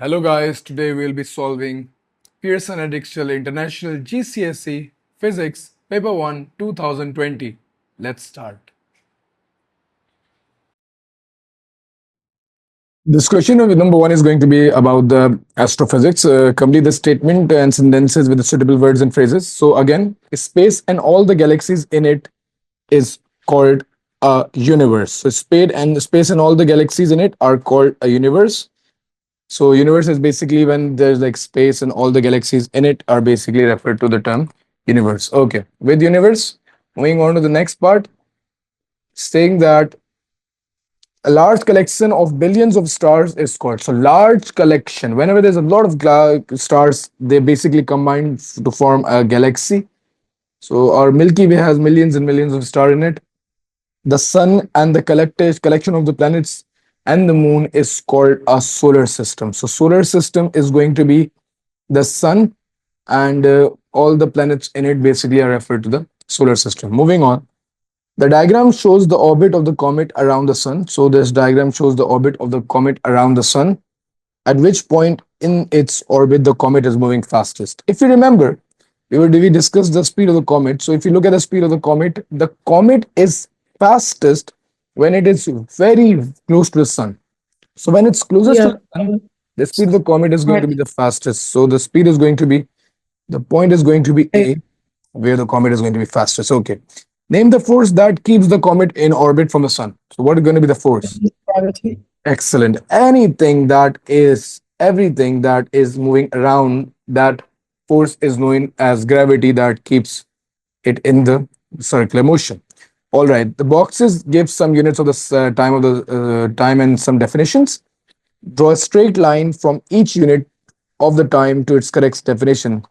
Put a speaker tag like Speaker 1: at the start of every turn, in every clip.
Speaker 1: Hello guys, today we'll be solving Pearson Edexcel International GCSE Physics Paper 1 2020. Let's start. This question of number one is going to be about the astrophysics. Complete the statement and sentences with the suitable words and phrases. So again, space and all the galaxies in it is called a universe. So space and all the galaxies in it are called a universe. So universe is basically when there's like space and all the galaxies in it are basically referred to the term universe. Okay, with universe, moving on to the next part, saying that a large collection of billions of stars is called. So large collection, whenever there's a lot of stars, they basically combine to form a galaxy. So our Milky Way has millions and millions of stars in it. The sun and the collection of the planets and the moon is called a solar system. So solar system is going to be the sun and all the planets in it basically are referred to the solar system. Moving on, the diagram shows the orbit of the comet around the sun. So this diagram shows the orbit of the comet around the sun, at which point in its orbit the comet is moving fastest. If you remember, we discussed the speed of the comet. So if you look at the speed of the comet is fastest when it is very close to the sun. So when it's closest to
Speaker 2: Yeah,
Speaker 1: the sun, the speed of the comet is going to
Speaker 2: right.
Speaker 1: be the fastest. So the speed is going to be, the point is going to be A, where the comet is going to be fastest. Okay. Name the force that keeps the comet in orbit from the sun. So what is going to be the force?
Speaker 2: Gravity.
Speaker 1: Excellent. Everything that is moving around that force is known as gravity that keeps it in the circular motion. All right. The boxes give some units of the time and some definitions. Draw a straight line from each unit of the time to its correct definition.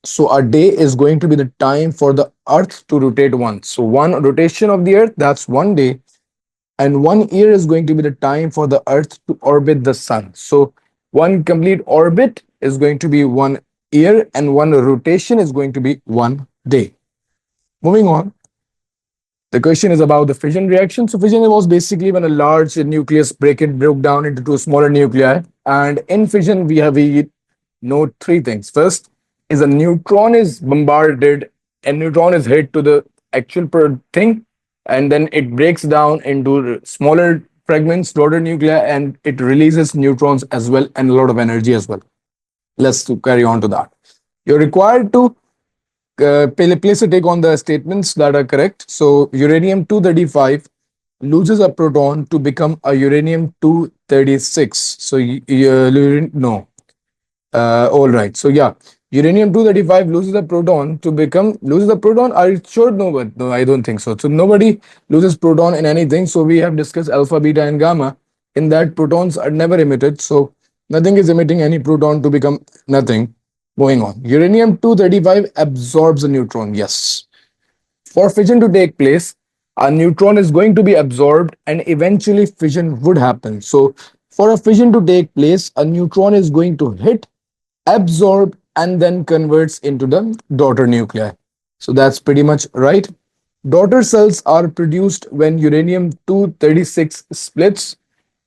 Speaker 1: So a day is going to be the time for the Earth to rotate once. So one rotation of the Earth, that's one day. And 1 year is going to be the time for the Earth to orbit the Sun. So one complete orbit is going to be 1 year, and one rotation is going to be 1 day. Moving on, the question is about the fission reaction. So fission was basically when a large nucleus broke down into two smaller nuclei. And in fission, we know three things. First is a neutron is bombarded, and neutron is hit to the actual thing, and then it breaks down into smaller fragments, daughter nuclei, and it releases neutrons as well and a lot of energy as well. Let's carry on to that. You're required to place a take on the statements that are correct. So uranium 235 loses a proton to become a uranium 236. So no. All right. So yeah, uranium 235 loses a proton. Are you sure? No, but no, I don't think so. So nobody loses proton in anything. So we have discussed alpha, beta, and gamma. In that, protons are never emitted. So nothing is emitting any proton to become nothing. Going on. Uranium 235 absorbs a neutron. Yes. For fission to take place, a neutron is going to be absorbed and eventually fission would happen. So for a fission to take place, a neutron is going to hit, absorb, and then converts into the daughter nuclei. So that's pretty much right. Daughter cells are produced when uranium 236 splits.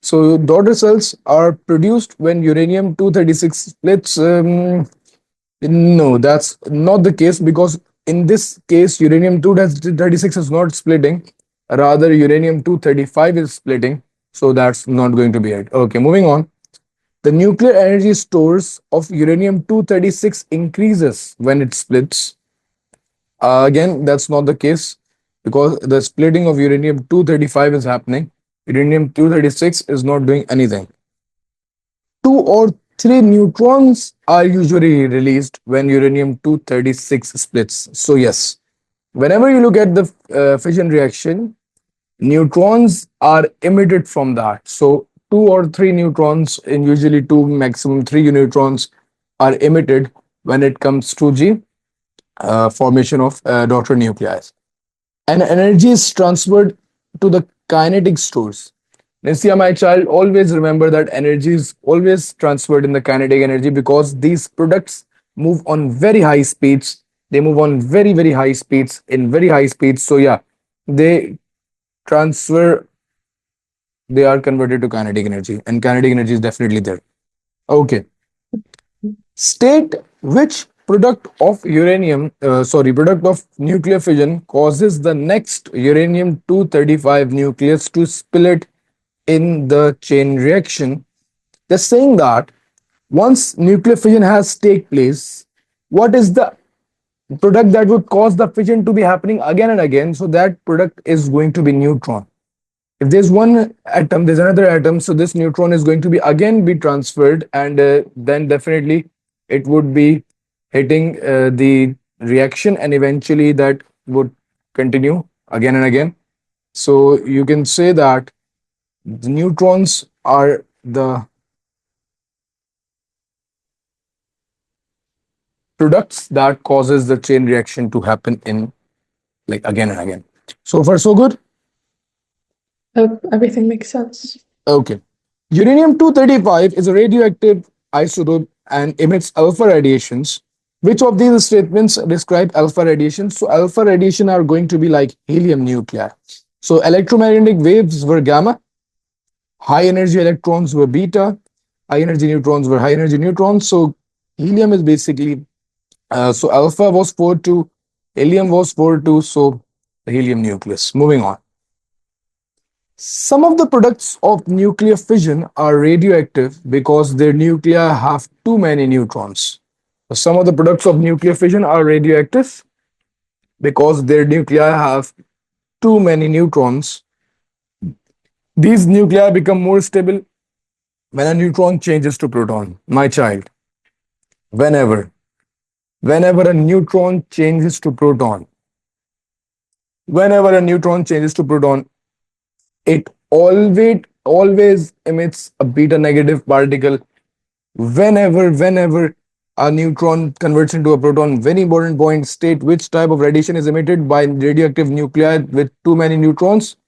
Speaker 1: So daughter cells are produced when uranium 236 splits. No, that's not the case, because in this case, uranium 236 is not splitting. Rather, uranium 235 is splitting. So that's not going to be it. Okay, moving on. The nuclear energy stores of uranium 236 increases when it splits. Again, that's not the case, because the splitting of uranium 235 is happening. Uranium 236 is not doing anything. 2 or 3 neutrons are usually released when uranium 236 splits. So yes, whenever you look at the fission reaction, neutrons are emitted from that. So 2 or 3 neutrons, and usually 2 maximum 3 neutrons are emitted when it comes to the formation of daughter nuclei. And energy is transferred to the kinetic stores. Nisya, my child, always remember that energy is always transferred in the kinetic energy, because these products move on very high speeds. They move on very, very high speeds, in very high speeds. So yeah, they transfer, they are converted to kinetic energy, and kinetic energy is definitely there. Okay. State which product of nuclear fission causes the next uranium 235 nucleus to split in the chain reaction. They're saying that once nuclear fission has take place, what is the product that would cause the fission to be happening again and again? So that product is going to be neutron. If there's one atom, there's another atom, so this neutron is going to be again be transferred, and then definitely it would be hitting the reaction, and eventually that would continue again and again. So you can say that the neutrons are the products that causes the chain reaction to happen in like again and again. So far so good.
Speaker 2: Everything makes sense.
Speaker 1: Okay. Uranium 235 is a radioactive isotope and emits alpha radiations. Which of these statements describe alpha radiation? So, alpha radiation are going to be like helium nuclei. So, electromagnetic waves were gamma, high energy electrons were beta, high energy neutrons were high energy neutrons. So, helium is basically, so alpha was 4 2, helium was 4 2. So, the helium nucleus. Moving on. Some of the products of nuclear fission are radioactive because their nuclei have too many neutrons. So some of the products of nuclear fission are radioactive because their nuclei have too many neutrons. These nuclei become more stable when a neutron changes to proton. My child, whenever, whenever a neutron changes to proton, whenever a neutron changes to proton, it always emits a beta negative particle. Whenever a neutron converts into a proton, very important point, state which type of radiation is emitted by radioactive nuclei with too many neutrons.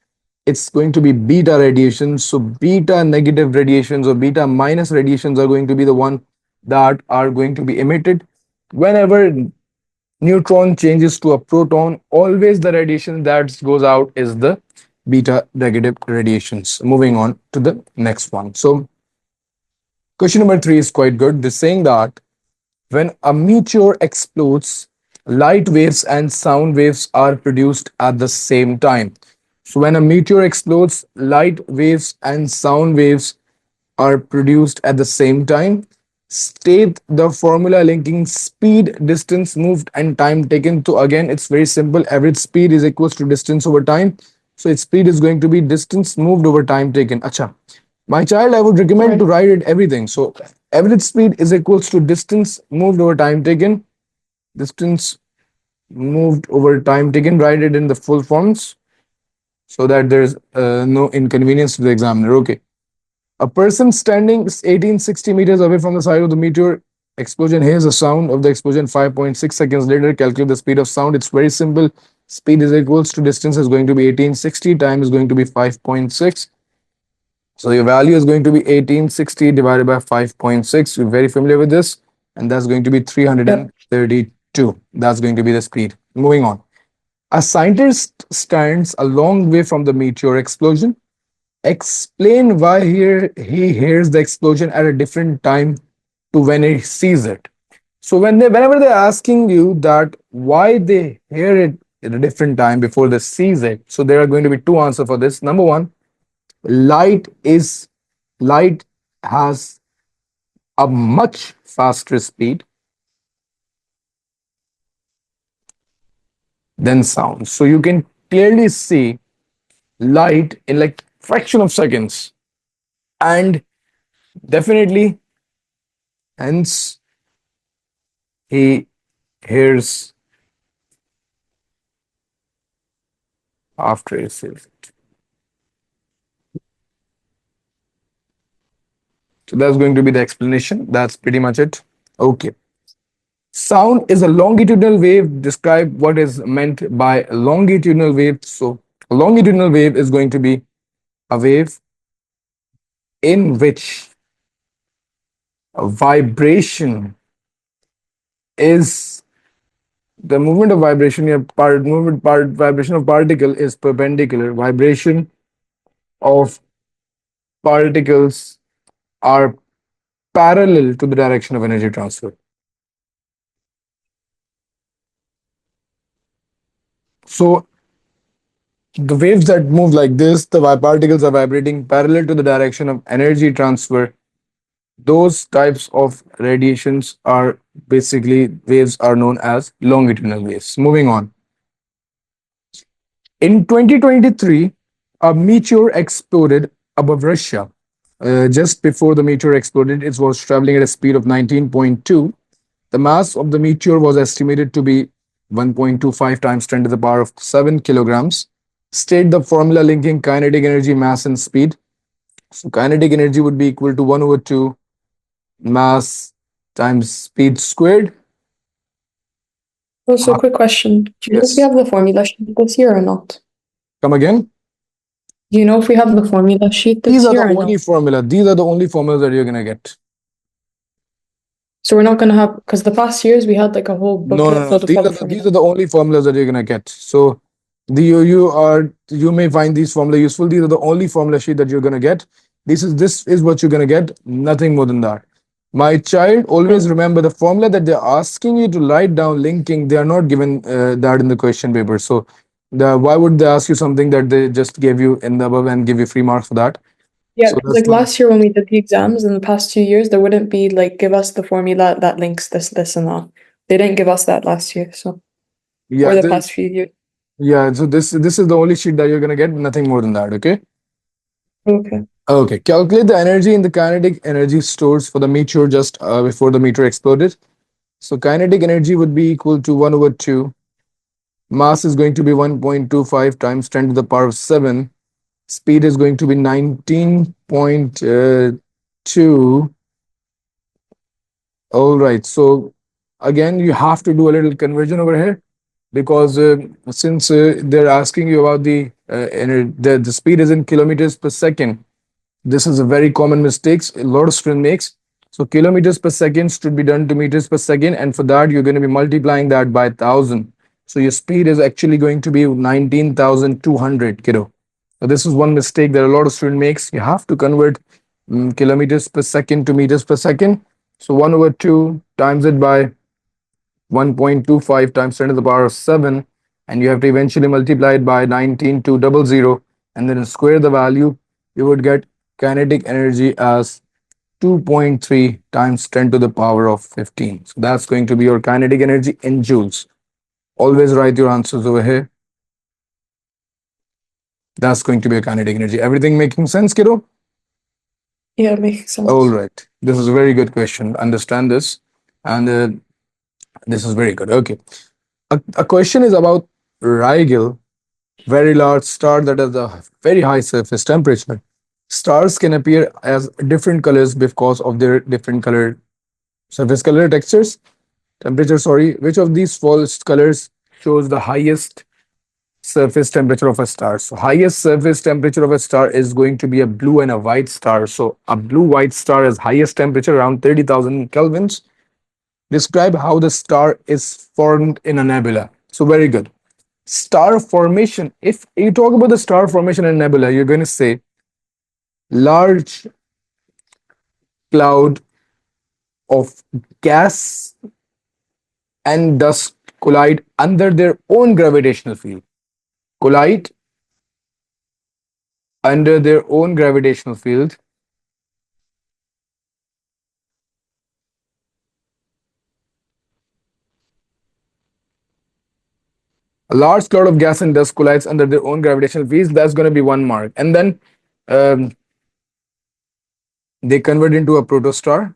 Speaker 1: It's going to be beta radiation. So beta negative radiations or beta minus radiations are going to be the one that are going to be emitted whenever neutron changes to a proton. Always the radiation that goes out is the beta negative radiations. Moving on to the next one. So question number 3 is quite good. They're saying that when a meteor explodes, light waves and sound waves are produced at the same time. So when a meteor explodes, light waves and sound waves are produced at the same time. State the formula linking speed, distance moved, and time taken. So again, it's very simple. Average speed is equals to distance over time. So its speed is going to be distance moved over time taken. Acha. My child, I would recommend to
Speaker 2: Right.
Speaker 1: write it everything. So average speed is equals to distance moved over time taken. Distance moved over time taken. Write it in the full forms so that there's no inconvenience to the examiner. Okay. A person standing 1860 meters away from the site of the meteor explosion hears the sound of the explosion 5.6 seconds later. Calculate the speed of sound. It's very simple. Speed is equals to distance is going to be 1860, time is going to be 5.6. So your value is going to be 1860 divided by 5.6. You're very familiar with this. And that's going to be
Speaker 2: Yep.
Speaker 1: 332. That's going to be the speed. Moving on. A scientist stands a long way from the meteor explosion. Explain why here he hears the explosion at a different time to when he sees it. So whenever they're asking you that why they hear it at a different time before they sees it, so there are going to be two answers for this. Number one, light is light has a much faster speed than sound. So you can clearly see light in like fraction of seconds, and definitely hence he hears after he sees it. So that's going to be the explanation. That's pretty much it. Okay. Sound is a longitudinal wave. Describe what is meant by a longitudinal wave. So a longitudinal wave is going to be a wave in which a vibration is the movement of vibration, yeah, vibration of particle is perpendicular. Vibration of particles are parallel to the direction of energy transfer. So the waves that move like this, the particles are vibrating parallel to the direction of energy transfer. Those types of radiations are basically waves are known as longitudinal waves. Moving on. In 2023, a meteor exploded above Russia. Just before the meteor exploded, it was traveling at a speed of 19.2. The mass of the meteor was estimated to be 1.25 times 10 to the power of 7 kilograms. State the formula linking kinetic energy, mass, and speed. So, kinetic energy would be equal to 1 over 2 mass times speed squared.
Speaker 2: Also, quick question. Do you know if we
Speaker 1: Yes.
Speaker 2: have the formula sheet this year or not?
Speaker 1: Come again.
Speaker 2: Do you know if we have the formula sheet
Speaker 1: These
Speaker 2: this
Speaker 1: are the
Speaker 2: year or
Speaker 1: only
Speaker 2: not?
Speaker 1: formula. These are the only formulas that you're gonna get.
Speaker 2: So we're not gonna have, because the past years we had like a whole
Speaker 1: No, no,
Speaker 2: booklet
Speaker 1: no.
Speaker 2: filled with all the
Speaker 1: These
Speaker 2: formulas.
Speaker 1: are the only formulas that you're gonna get. So you may find these formula useful. These are the only formula sheet that you're gonna get. This is what you're gonna get. Nothing more than that. My child, always
Speaker 2: Okay.
Speaker 1: remember the formula that they're asking you to write down linking. They are not given that in the question paper. So why would they ask you something that they just gave you in the above and give you free marks for that?
Speaker 2: Yeah,
Speaker 1: So
Speaker 2: because
Speaker 1: that's
Speaker 2: like
Speaker 1: not.
Speaker 2: last year when we did the exams in the past 2 years, there wouldn't be like give us the formula that links this, and that. They didn't give us that last year, so or
Speaker 1: Yeah,
Speaker 2: the past few years.
Speaker 1: yeah. So this is the only sheet that you're gonna get. Nothing more than that. Okay.
Speaker 2: Okay.
Speaker 1: Okay, calculate the energy in the kinetic energy stores for the meteor just before the meteor exploded. So kinetic energy would be equal to 1 over 2. Mass is going to be 1.25 times 10 to the power of 7. Speed is going to be 19.2. All right, so again, you have to do a little conversion over here because since they're asking you about the speed is in kilometers per second. This is a very common mistake a lot of students makes. So kilometers per second should be done to meters per second, and for that you're going to be multiplying that by 1,000. So your speed is actually going to be 19,200 kilo. So this is one mistake that a lot of student makes. You have to convert kilometers per second to meters per second. So 1 over 2 times it by 1.25 times 10 to the power of 7, and you have to eventually multiply it by 19200, and then square the value. You would get kinetic energy as 2.3 times 10 to the power of 15. So that's going to be your kinetic energy in joules. Always write your answers over here. That's going to be a kinetic energy. Everything making sense, kiddo?
Speaker 2: Yeah, it makes
Speaker 1: All
Speaker 2: sense.
Speaker 1: right. This is a very good question. Understand this. And this is very good. Okay. A question is about Rigel, very large star that has a very high surface temperature. Stars can appear as different colors because of their different color surface color textures. Temperature, sorry. Which of these false colors shows the highest surface temperature of a star? So highest surface temperature of a star is going to be a blue and a white star. So a blue white star has highest temperature around 30,000 kelvins. Describe how the star is formed in a nebula. So very good. Star formation. If you talk about the star formation in nebula, you're going to say large cloud of gas and dust collide under their own gravitational field. Collide under their own gravitational field. A large cloud of gas and dust collides under their own gravitational fields. That's going to be one mark. And then um, they convert into a protostar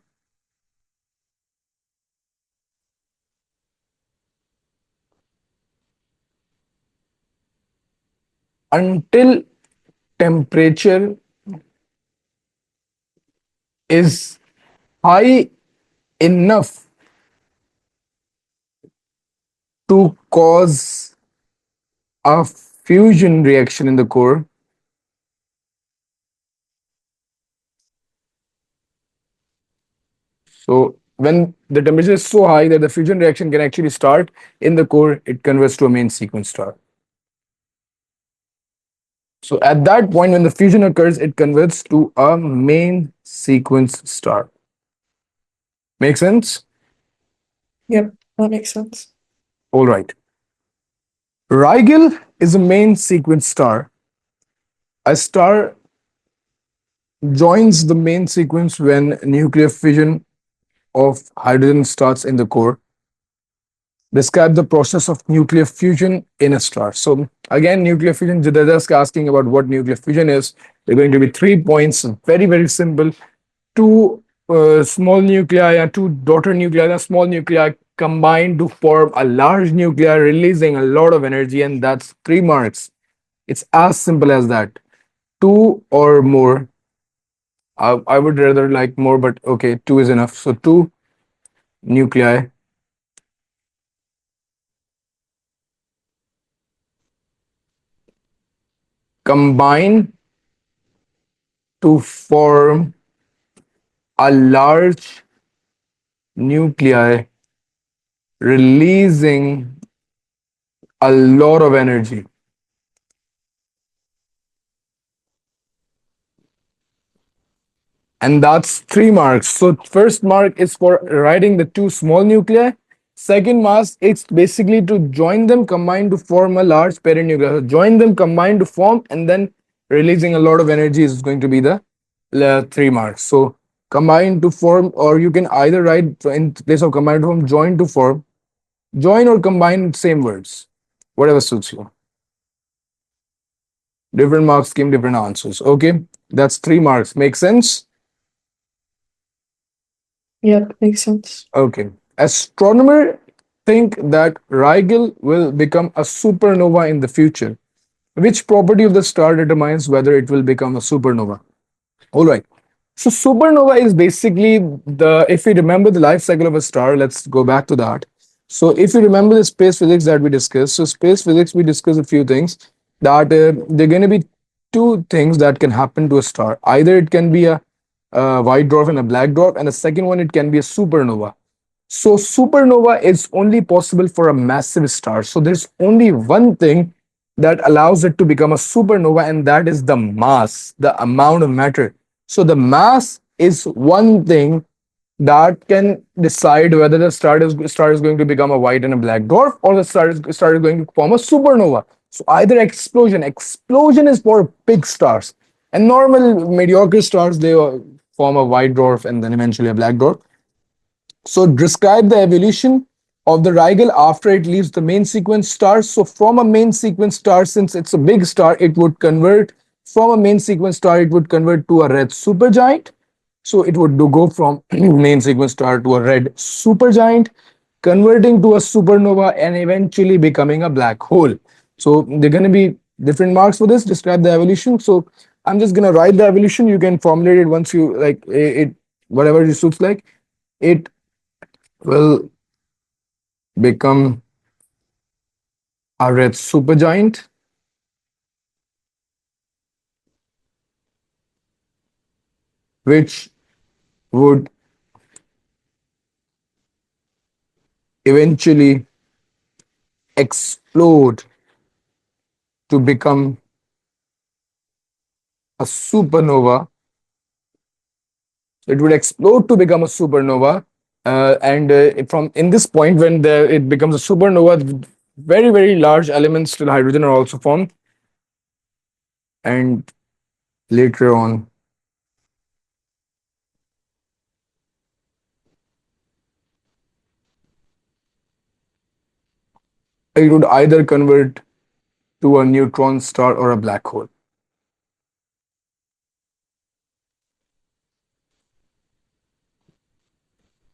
Speaker 1: until temperature is high enough to cause a fusion reaction in the core. So when the temperature is so high that the fusion reaction can actually start in the core, it converts to a main sequence star. So at that point, when the fusion occurs, it converts to a main sequence star. Make sense?
Speaker 2: Yep, that makes sense.
Speaker 1: All right. Rigel is a main sequence star. A star joins the main sequence when nuclear fission of hydrogen starts in the core. Describe the process of nuclear fusion in a star. So again, nuclear fusion, they're just asking about what nuclear fusion is. They're going to be 3 points, very, very simple. Two small nuclei and two daughter nuclei, and small nuclei combine to form a large nuclei, releasing a lot of energy, and that's 3 marks. It's as simple as that. Two or more. I would rather like more, but okay, two is enough. So two nuclei combine to form a large nuclei, releasing a lot of energy. And that's 3 marks. So first mark is for writing the two small nuclei. Second mark, it's basically to join them, combine to form a large parent nuclei. So join them, combine to form, and then releasing a lot of energy is going to be the 3 marks. So combine to form, or you can either write in place of combine to form, join to form, join or combine same words, whatever suits you. Different marks scheme, different answers. Okay, that's 3 marks. Make sense?
Speaker 2: Yep, makes sense.
Speaker 1: Okay. Astronomers think that Rigel will become a supernova in the future. Which property of the star determines whether it will become a supernova? All right. So supernova is basically if you remember the life cycle of a star, let's go back to that. So if you remember the space physics that we discussed, so space physics, we discussed a few things that there are going to be two things that can happen to a star. Either it can be a white dwarf and a black dwarf, and the second one, it can be a supernova. So supernova is only possible for a massive star. So there's only one thing that allows it to become a supernova, and that is the mass, the amount of matter. So the mass is one thing that can decide whether the star is going to become a white and a black dwarf, or the star is going to form a supernova. So either explosion is for big stars, and normal mediocre stars, they form a white dwarf and then eventually a black dwarf. So describe the evolution of the Rigel after it leaves the main sequence star. So from a main sequence star, since it's a big star, it would convert from a main sequence star, it would convert to a red supergiant. So it would go from main sequence star to a red supergiant, converting to a supernova and eventually becoming a black hole. So they're going to be different marks for this. Describe the evolution. So I'm just going to write the evolution. You can formulate it once you like it, whatever it suits like. It will become a red supergiant, which would eventually explode to become a supernova. It would explode to become a supernova, and from in this point when it becomes a supernova, very, very large elements still hydrogen are also formed, and later on it would either convert to a neutron star or a black hole.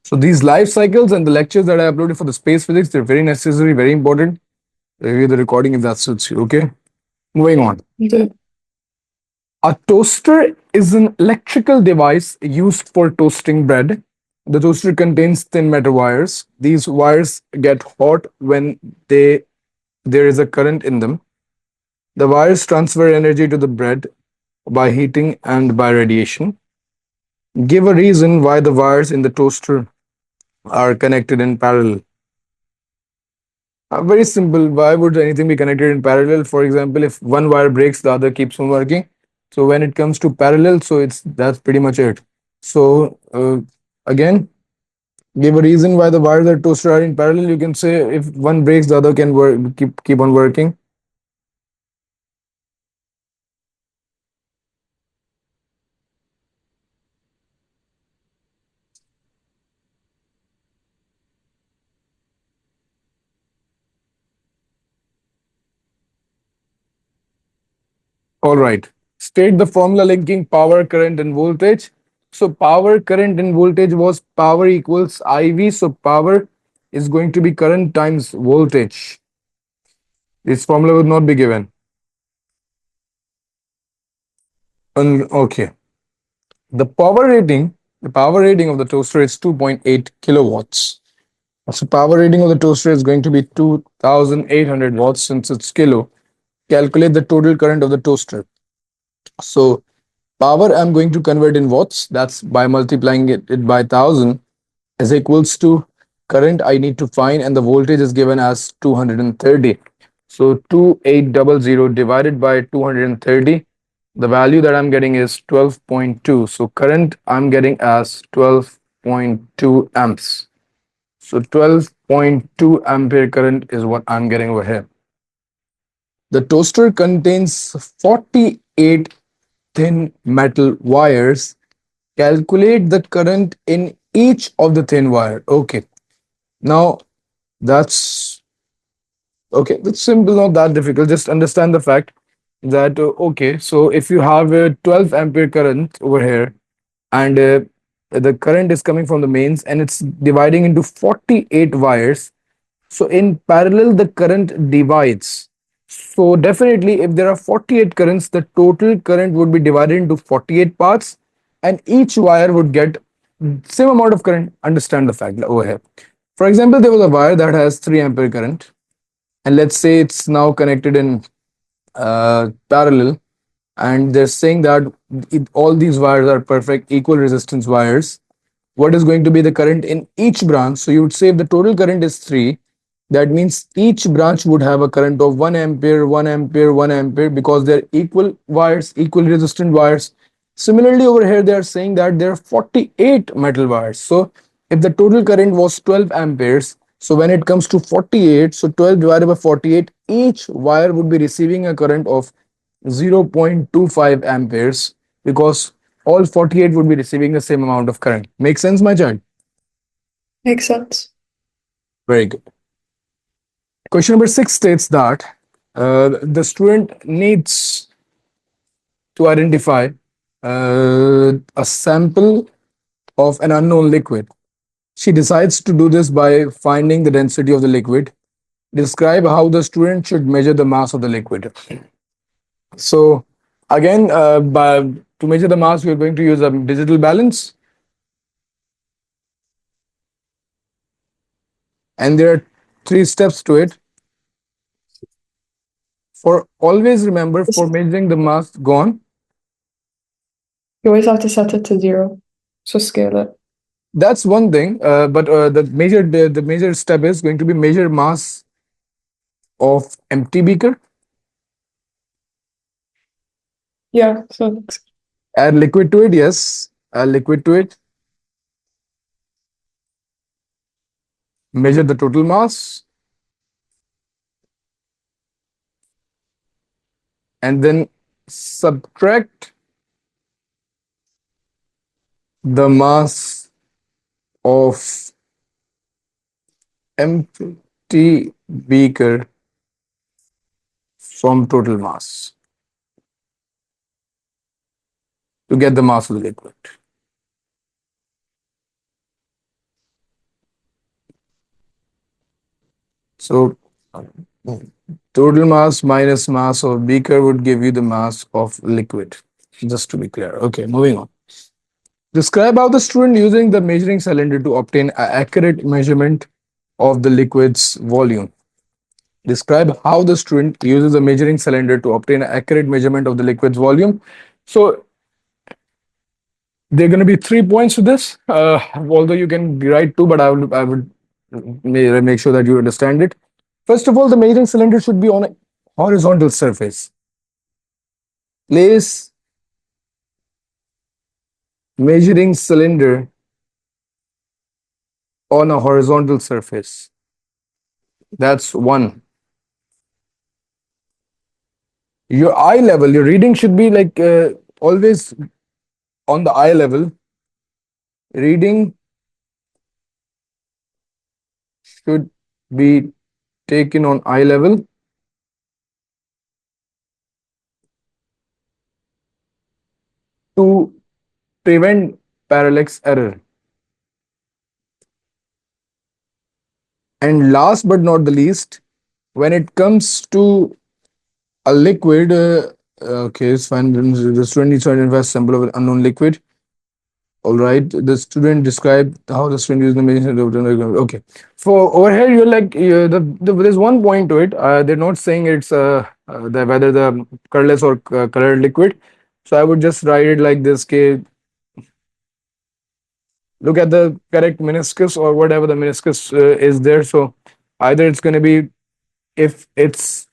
Speaker 1: So these life cycles and the lectures that I uploaded for the space physics, they're very necessary, very important. Review the recording if that suits you. Okay, moving on.
Speaker 2: The-
Speaker 1: A toaster is an electrical device used for toasting bread. The toaster contains thin metal wires. These wires get hot when there is a current in them. The wires transfer energy to the bread by heating and by radiation. Give a reason why the wires in the toaster are connected in parallel. Very simple. Why would anything be connected in parallel? For example, if one wire breaks, the other keeps on working. So when it comes to parallel, so that's pretty much it. So again, Give a reason why the wires are toaster are in parallel. You can say if one breaks, the other can work, keep on working. All right. State the formula linking power, current, and voltage. So power, current, and voltage was power equals IV. So power is going to be current times voltage. This formula would not be given. Okay. The power rating of the toaster is 2.8 kilowatts. So power rating of the toaster is going to be 2800 watts since it's kilo. Calculate the total current of the toaster. So power I'm going to convert in watts. That's by multiplying it by 1000 is equals to current I need to find, and the voltage is given as 230. So 2800 divided by 230, the value that I'm getting is 12.2. So current I'm getting as 12.2 amps. So 12.2 ampere current is what I'm getting over here. The toaster contains 48 thin metal wires. Calculate the current in each of the thin wire. Okay. Now that's okay. That's simple, not that difficult. Just understand the fact that okay. So if you have a 12 ampere current over here, and the current is coming from the mains, and it's dividing into 48 wires. So in parallel, the current divides. So definitely, if there are 48 currents, the total current would be divided into 48 parts, and each wire would get same amount of current. Understand the fact over here. For example, there was a wire that has 3 ampere current, and let's say it's now connected in parallel, and they're saying that all these wires are perfect equal resistance wires. What is going to be the current in each branch? So you would say if the total current is 3, that means each branch would have a current of 1 ampere, 1 ampere, 1 ampere, because they're equal wires, equal resistant wires. Similarly, over here they are saying that there are 48 metal wires. So if the total current was 12 amperes, so when it comes to 48, so 12 divided by 48, each wire would be receiving a current of 0.25 amperes, because all 48 would be receiving the same amount of current. Make sense, my child?
Speaker 2: Makes sense.
Speaker 1: Very good. Question number 6 states that the student needs to identify a sample of an unknown liquid. She decides to do this by finding the density of the liquid. Describe how the student should measure the mass of the liquid. So, again, to measure the mass, we are going to use a digital balance, and there are 3 steps to it. For always remember, for measuring the mass, gone.
Speaker 2: You always have to set it to 0. So scale it.
Speaker 1: That's one thing, but the major step is going to be measure mass of empty beaker.
Speaker 2: Yeah, so
Speaker 1: Add liquid to it. Yes, add liquid to it. Measure the total mass, and then subtract the mass of empty beaker from total mass to get the mass of the liquid. So total mass minus mass of beaker would give you the mass of liquid. Just to be clear. Okay, moving on. Describe how the student using the measuring cylinder to obtain an accurate measurement of the liquid's volume. Describe how the student uses a measuring cylinder to obtain an accurate measurement of the liquid's volume. So there are going to be 3 points to this. Although you can write two, but I would make sure that you understand it. First of all, the measuring cylinder should be on a horizontal surface. Place measuring cylinder on a horizontal surface. That's one. Your eye level, your reading should be like always on the eye level. Reading should be taken on eye level to prevent parallax error. And last but not the least, when it comes to a liquid, okay, it's fine. The student needs to identify a sample of an unknown liquid. All right. The student described how the student used the measurement of. Okay. For over here, you're like there's one point to it. They're not saying it's whether the colorless or colored liquid. So I would just write it like this. Okay, look at the correct meniscus or whatever the meniscus is there. So either it's going to be, if it's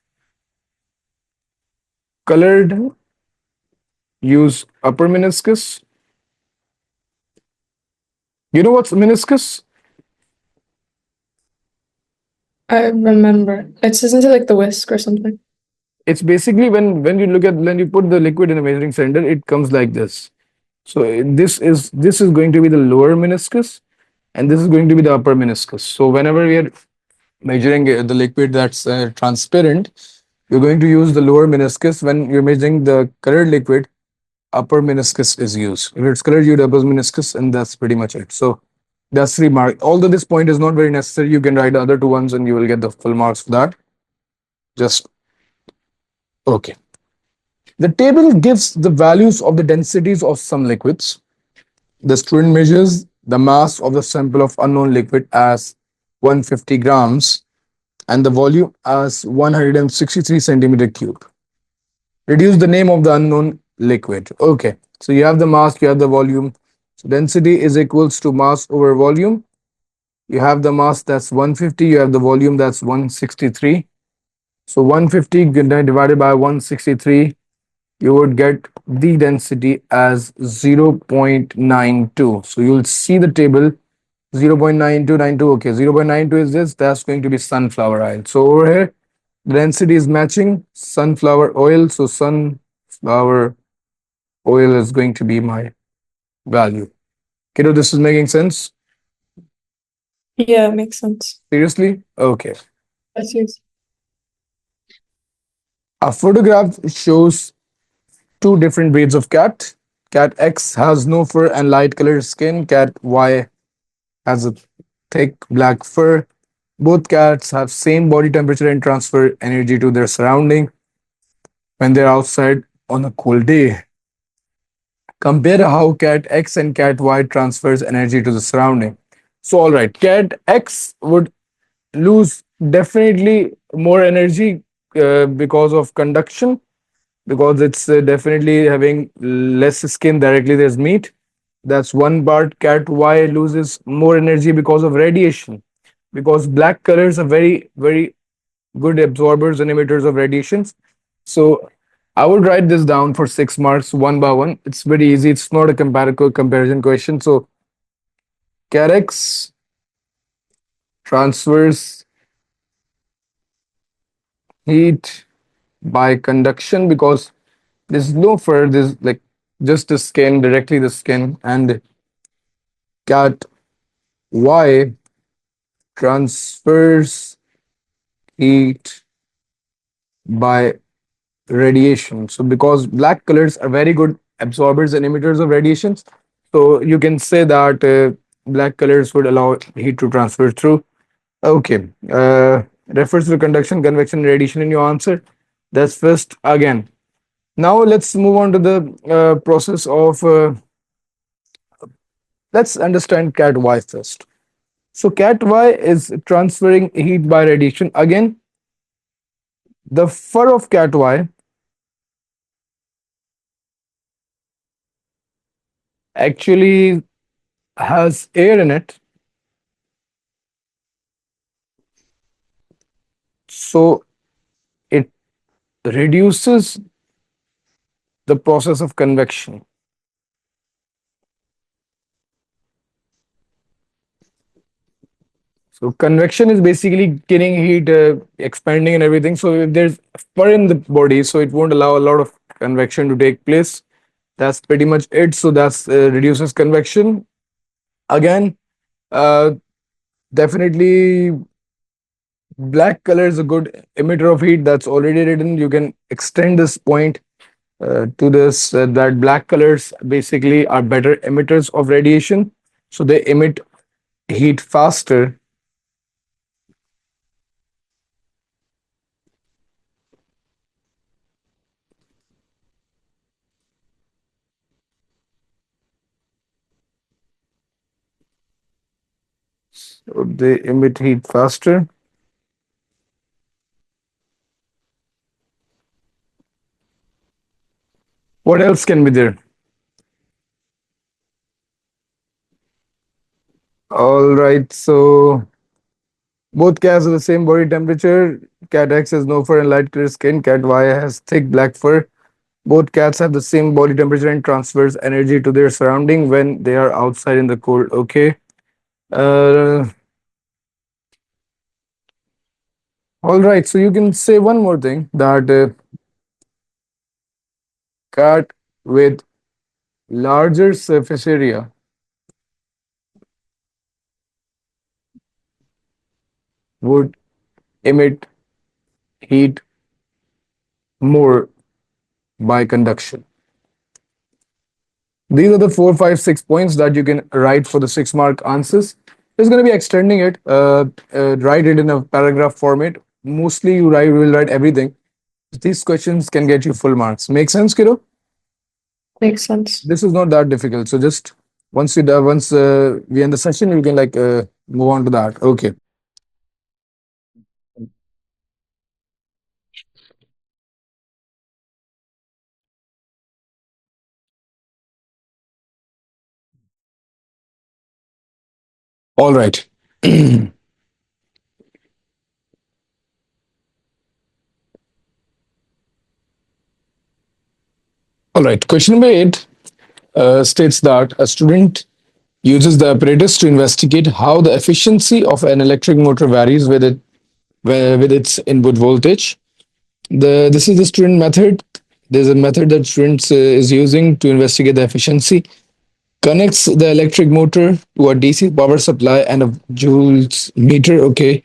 Speaker 1: colored, use upper meniscus. You know what's meniscus?
Speaker 2: I remember. It's isn't it like the whisk or something?
Speaker 1: It's basically when you look at, when you put the liquid in a measuring cylinder, it comes like this. So this is going to be the lower meniscus, and this is going to be the upper meniscus. So whenever we are measuring the liquid that's transparent, you're going to use the lower meniscus. When you're measuring the colored liquid, upper meniscus is used. If it's colored, you use upper meniscus, and that's pretty much it. So that's 3 marks. Although this point is not very necessary, you can write the other two ones, and you will get the full marks for that. Just okay. The table gives the values of the densities of some liquids. The student measures the mass of the sample of unknown liquid as 150 grams and the volume as 163 centimeter cube. Reduce the name of the unknown liquid. Okay, so you have the mass, you have the volume. So density is equals to mass over volume. You have the mass, that's 150, you have the volume, that's 163. So 150 divided by 163, you would get the density as 0.92. So you'll see the table 0.9292. Okay, 0.92 is this, that's going to be sunflower oil. So over here, the density is matching sunflower oil. So sunflower oil is going to be my value. Kiddo, this is making sense?
Speaker 2: Yeah, it makes sense.
Speaker 1: Seriously? Okay.
Speaker 2: That's yours.
Speaker 1: A photograph shows two different breeds of cat. Cat X has no fur and light colored skin. Cat Y has a thick black fur. Both cats have same body temperature and transfer energy to their surrounding when they're outside on a cold day. Compare how cat X and cat Y transfers energy to the surrounding. So all right, cat X would lose definitely more energy because of conduction, because it's definitely having less skin directly, there's meat. That's one part. Cat Y loses more energy because of radiation, because black colors are very, very good absorbers and emitters of radiations. So I would write this down for 6 marks one by one. It's very easy. It's not a comparison question. So cat X transfers heat by conduction because there's no fur, there's like just the skin, directly the skin. And cat Y transfers heat by radiation. So because black colors are very good absorbers and emitters of radiations, so you can say that black colors would allow heat to transfer through. Okay, refers to conduction, convection, and radiation in your answer. That's first again. Now let's move on to the process of. Let's understand cat Y first. So cat Y is transferring heat by radiation. Again, the fur of cat Y actually has air in it, so it reduces the process of convection. So convection is basically killing heat, expanding and everything. So if there's fur in the body, so it won't allow a lot of convection to take place. That's pretty much it. So that's reduces convection. Again, uh, definitely black color is a good emitter of heat. That's already written. You can extend this point to this that black colors basically are better emitters of radiation. So they emit heat faster. So they emit heat faster. What else can be there? All right. So both cats have the same body temperature. Cat X has no fur and light clear skin. Cat Y has thick black fur. Both cats have the same body temperature and transfers energy to their surrounding when they are outside in the cold. Okay. Uh, all right. So you can say one more thing that cat with larger surface area would emit heat more by conduction. These are the 4, 5, 6 points that you can write for the 6 mark answers. Just going to be extending it. Write it in a paragraph format. Mostly you will write everything. These questions can get you full marks. Make sense, kiddo?
Speaker 2: Makes sense.
Speaker 1: This is not that difficult. So just once we end the session, you can like move on to that. Okay. All right. All right. Question number 8 states that a student uses the apparatus to investigate how the efficiency of an electric motor varies with its input voltage. This is the student method. There's a method that students is using to investigate the efficiency. Connects the electric motor to a DC power supply and a joules meter. Okay,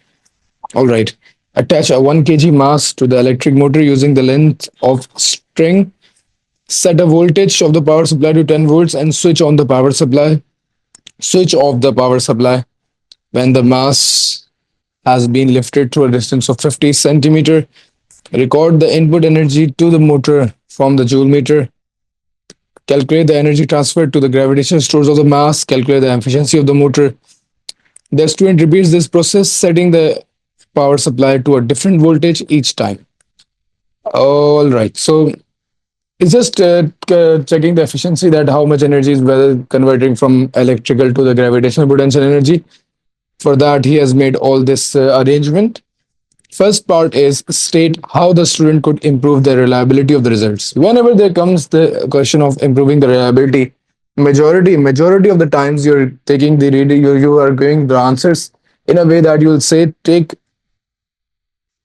Speaker 1: all right. Attach a 1 kg mass to the electric motor using the length of string. Set a voltage of the power supply to 10 volts and switch on the power supply. Switch off the power supply when the mass has been lifted to a distance of 50 centimeter. Record the input energy to the motor from the joule meter. Calculate the energy transferred to the gravitational stores of the mass. Calculate the efficiency of the motor. The student repeats this process, setting the power supply to a different voltage each time. All right. So it's just checking the efficiency, that how much energy is converting from electrical to the gravitational potential energy. For that, he has made all this arrangement. First part is state how the student could improve the reliability of the results. Whenever there comes the question of improving the reliability, majority of the times you're taking the reading, you are giving the answers in a way that you'll say take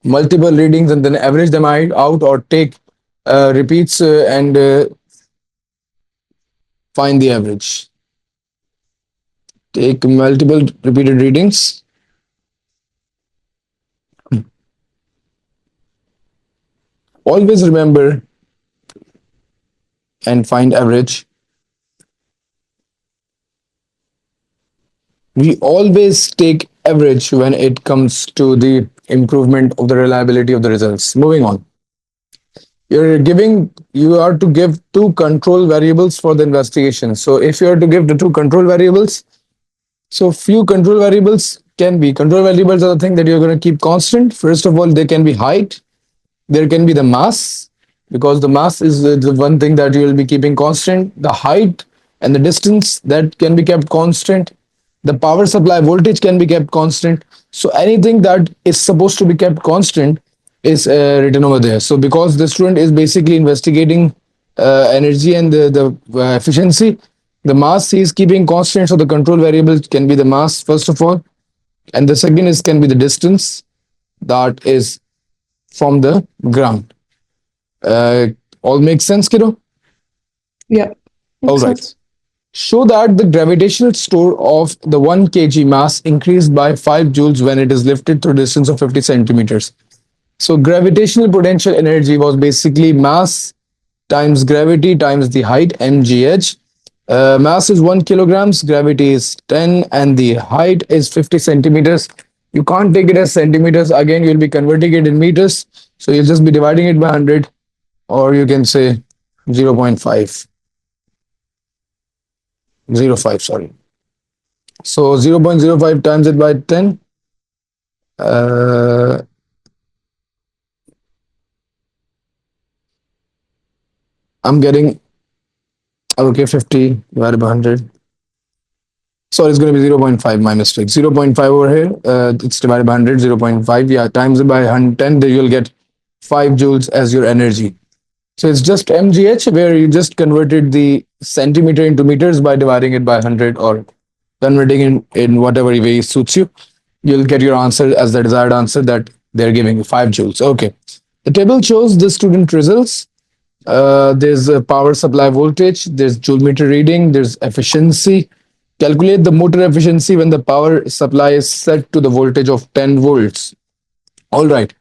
Speaker 1: multiple readings and then average them out, or take repeats and find the average. Take multiple repeated readings. Always remember and find average. We always take average when it comes to the improvement of the reliability of the results. Moving on. You are to give two control variables for the investigation. So if you are to give the two control variables, so few control variables can be, control variables are the thing that you're going to keep constant. First of all, they can be height, there can be the mass, because the mass is the one thing that you will be keeping constant. The height and the distance, that can be kept constant. The power supply voltage can be kept constant. So anything that is supposed to be kept constant is written over there. So because the student is basically investigating energy and the efficiency, the mass he is keeping constant. So the control variable can be the mass first of all. and the second is can be the distance that is from the ground. Uh, all makes sense, kiddo?
Speaker 2: Yeah,
Speaker 1: All
Speaker 2: makes
Speaker 1: right.
Speaker 2: sense.
Speaker 1: Show that the gravitational store of the 1 kg mass increased by 5 joules when it is lifted through a distance of 50 centimeters. So gravitational potential energy was basically mass times gravity times the height, mgh. Mass is 1 kilograms, gravity is 10, and the height is 50 centimeters. You can't take it as centimeters. Again, you'll be converting it in meters. So you'll just be dividing it by 100, or you can say 0.5, 0.05, sorry. So 0.05 times it by 10. Uh, I'm getting, okay, 50 divided by 100. Sorry, it's going to be 0.5, my mistake. 0.5 over here, it's divided by 100, 0.5. Yeah, times it by 110, then you'll get 5 joules as your energy. So it's just mgh, where you just converted the centimeter into meters by dividing it by 100, or converting in whatever way suits you. You'll get your answer as the desired answer that they're giving you 5 joules. Okay. The table shows the student results. There's a power supply voltage, there's joule meter reading, there's efficiency. Calculate the motor efficiency when the power supply is set to the voltage of 10 volts. All right.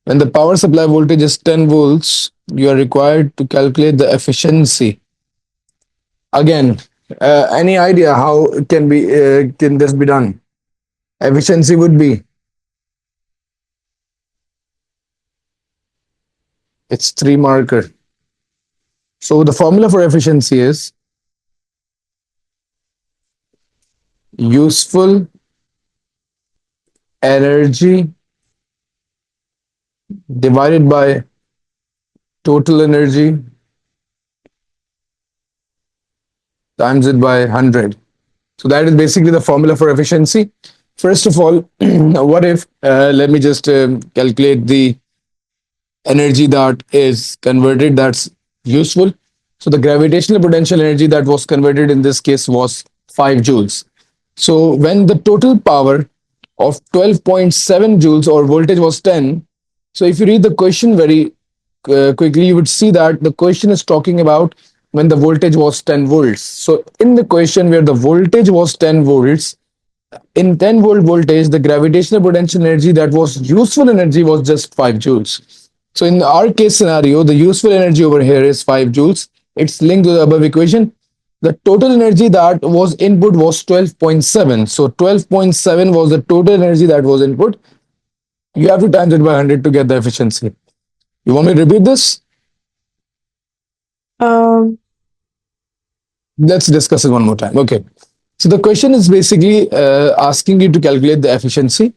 Speaker 1: When the power supply voltage is 10 volts, you are required to calculate the efficiency. Again, any idea how can this be done? Efficiency would be, it's 3 marker. So the formula for efficiency is useful energy divided by total energy times it by 100. So that is basically the formula for efficiency. First of all, what if, let me just calculate the energy that is converted, that's useful. So the gravitational potential energy that was converted in this case was 5 joules. So when the total power of 12.7 joules or voltage was 10, so if you read the question very quickly, you would see that the question is talking about when the voltage was 10 volts. So in the question where the voltage was 10 volts, in 10-volt voltage, the gravitational potential energy that was useful energy was just 5 joules. So in our case scenario, the useful energy over here is 5 joules. It's linked to the above equation. The total energy that was input was 12.7. So 12.7 was the total energy that was input. You have to times it by 100 to get the efficiency. You want me to repeat this?
Speaker 2: Um,
Speaker 1: Let's discuss it one more time. Okay. So the question is basically asking you to calculate the efficiency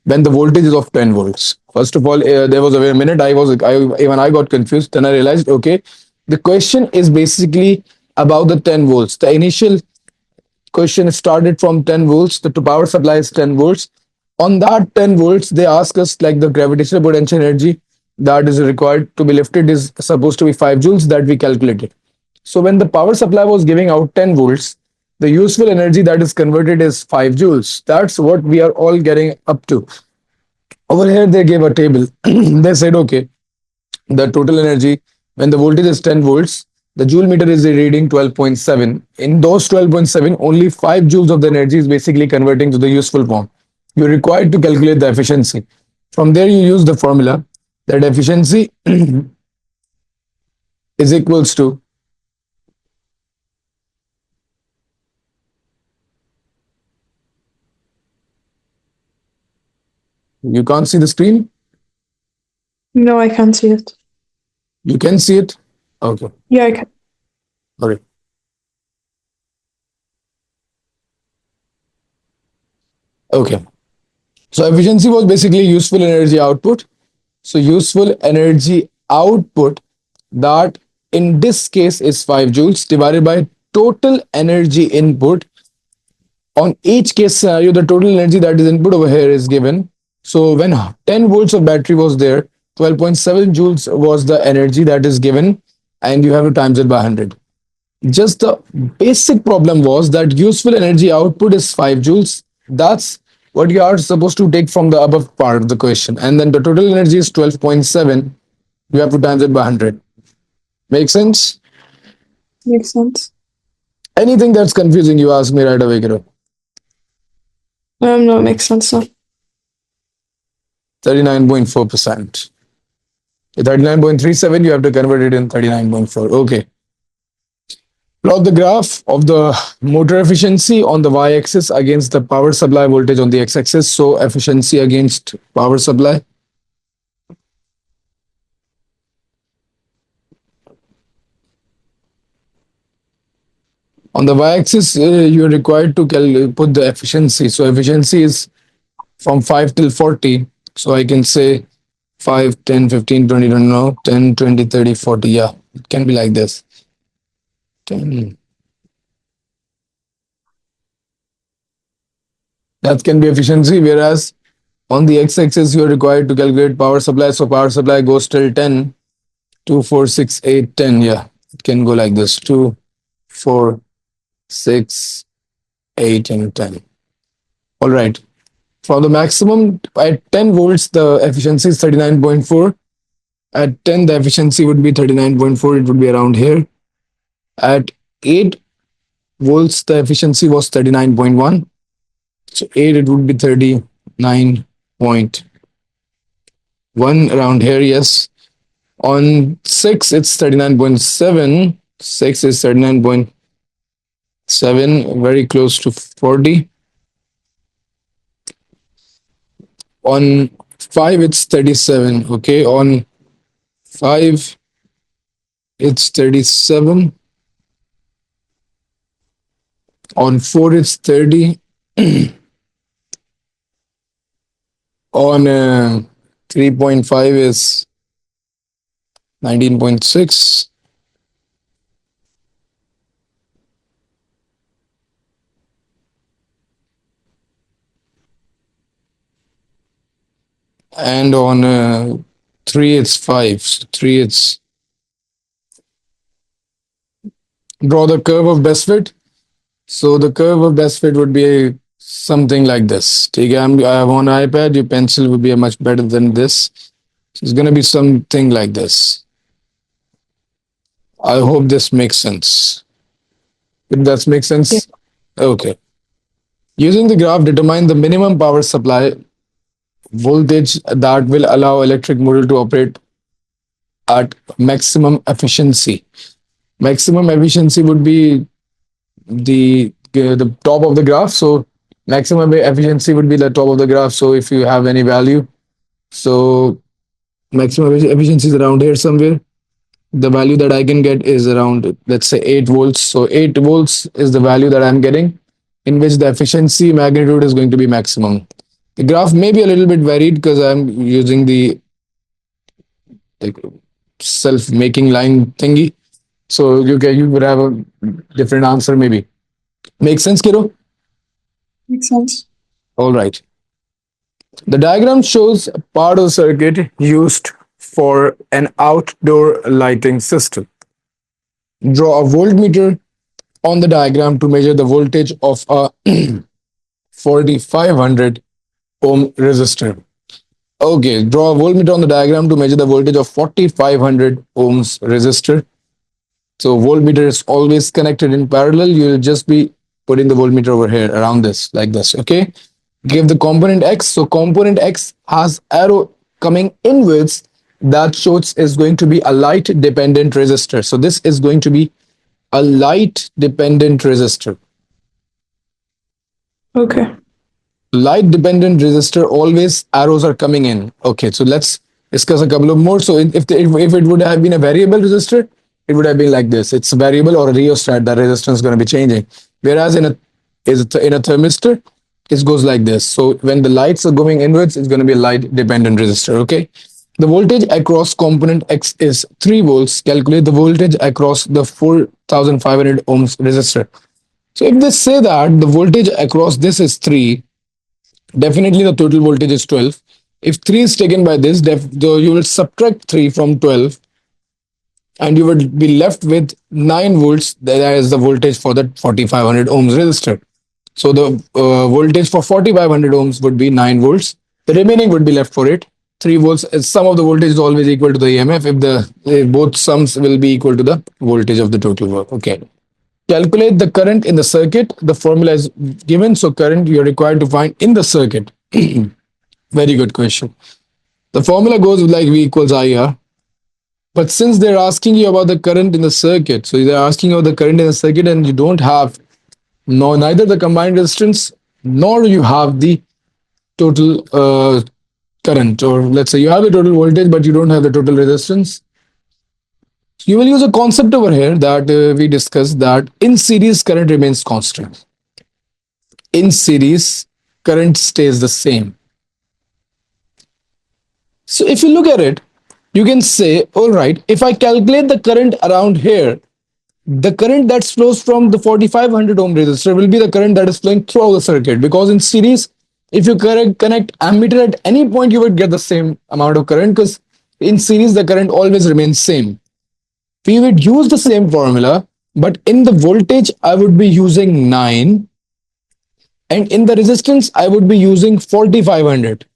Speaker 1: when the voltage is of 10 volts. First of all, there was a minute even I got confused. Then I realized, okay, the question is basically about the 10 volts. The initial question started from 10 volts. The power supply is 10 volts. On that 10 volts, they ask us like the gravitational potential energy that is required to be lifted is supposed to be 5 joules that we calculated. So when the power supply was giving out 10 volts, the useful energy that is converted is 5 joules. That's what we are all getting up to. Over here, they gave a table. They said, okay, the total energy when the voltage is 10 volts, the joule meter is reading 12.7. In those 12.7, only 5 joules of the energy is basically converting to the useful form. You're required to calculate the efficiency. From there, you use the formula that efficiency is equals to you can't see the screen.
Speaker 2: no, I can't see it.
Speaker 1: You can see it. Okay.
Speaker 2: Yeah, I can.
Speaker 1: All right. Okay. So efficiency was basically useful energy output. So useful energy output that in this case is 5 joules divided by total energy input. On each case scenario, the total energy that is input over here is given. So when 10 volts of battery was there, 12.7 joules was the energy that is given, and you have to times it by 100. Just the basic problem was that useful energy output is 5 joules. That's what you are supposed to take from the above part of the question, and then the total energy is 12.7. You have to times it by 100. Make sense?
Speaker 2: Makes sense.
Speaker 1: Anything that's confusing, you ask me right away, Kiro.
Speaker 2: No, it makes sense now.
Speaker 1: 39.4%. 39.37, you have to convert it in 39.4. Okay. Plot the graph of the motor efficiency on the y-axis against the power supply voltage on the x-axis. So efficiency against power supply. On the y-axis, you're required to put the efficiency. So efficiency is from 5 till 40. So I can say 5, 10, 15, 20, don't know, 10, 20, 30, 40. Yeah, it can be like this. 10. That can be efficiency, whereas on the x-axis, you're required to calculate power supply. So power supply goes till 10, 2, 4, 6, 8, 10. Yeah, it can go like this. 2, 4, 6, 8, and 10. All right. For the maximum, at 10 volts, the efficiency is 39.4. At 10, the efficiency would be 39.4. It would be around here. At 8 volts, the efficiency was 39.1. So 8, it would be 39.1 around here, yes. On 6, it's 39.7. 6 is 39.7, very close to 40. On 5, it's 37. Okay, on 5, it's 37. On 4, it's 30. On 3.5 is 19.6. And on 3, it's 5. So 3, it's draw the curve of best fit. So the curve of best fit would be something like this. I have on iPad, your pencil would be much better than this. So it's going to be something like this. I hope this makes sense. If that makes sense?
Speaker 2: Yeah.
Speaker 1: Okay. Using the graph, determine the minimum power supply voltage that will allow electric motor to operate at maximum efficiency. Maximum efficiency would be the top of the graph. So maximum efficiency would be the top of the graph. So if you have any value, so maximum efficiency is around here somewhere. The value that I can get is around, let's say, 8 volts. So 8 volts is the value that I'm getting, in which the efficiency magnitude is going to be maximum. The graph may be a little bit varied because I'm using the self-making line thingy. So you would have a different answer maybe. Make sense, kiddo?
Speaker 2: Makes sense.
Speaker 1: All right. The diagram shows part of the circuit used for an outdoor lighting system. Draw a voltmeter on the diagram to measure the voltage of a 4500 ohm resistor. Okay, draw a voltmeter on the diagram to measure the voltage of 4500 ohms resistor. So voltmeter is always connected in parallel. You'll just be putting the voltmeter over here around this, like this. Okay. Give the component X. So component X has arrow coming inwards. That shows is going to be a light dependent resistor. So this is going to be a light dependent resistor.
Speaker 2: Okay.
Speaker 1: Light dependent resistor, always arrows are coming in. Okay, so let's discuss a couple of more. So if it would have been a variable resistor, it would have been like this. It's a variable or a rheostat. That resistance is going to be changing. Whereas in a thermistor, it goes like this. So when the lights are going inwards, it's going to be a light dependent resistor. Okay. The voltage across component X is 3 volts. Calculate the voltage across the 4500 ohms resistor. So if they say that the voltage across this is 3, definitely the total voltage is 12. If 3 is taken by this, you will subtract 3 from 12 and you will be left with 9 volts. That is the voltage for that 4500 ohms resistor. So the voltage for 4500 ohms would be 9 volts. The remaining would be left for it. 3 volts. Sum of the voltage is always equal to the EMF if both sums will be equal to the voltage of the total work. Okay. Calculate the current in the circuit. The formula is given. So current you're required to find in the circuit. Very good question. The formula goes like V equals IR. But since they're asking you about the current in the circuit, so they're asking you about the current in the circuit and you don't have neither the combined resistance nor you have the total current, or let's say you have the total voltage but you don't have the total resistance. You will use a concept over here that we discussed, that in series current remains constant. In series current stays the same. So if you look at it, you can say, all right, if I calculate the current around here, the current that flows from the 4500 ohm resistor will be the current that is flowing throughout the circuit, because in series, if you connect ammeter at any point, you would get the same amount of current, because in series the current always remains same. We would use the same formula, but in the voltage I would be using 9, and in the resistance I would be using 4500.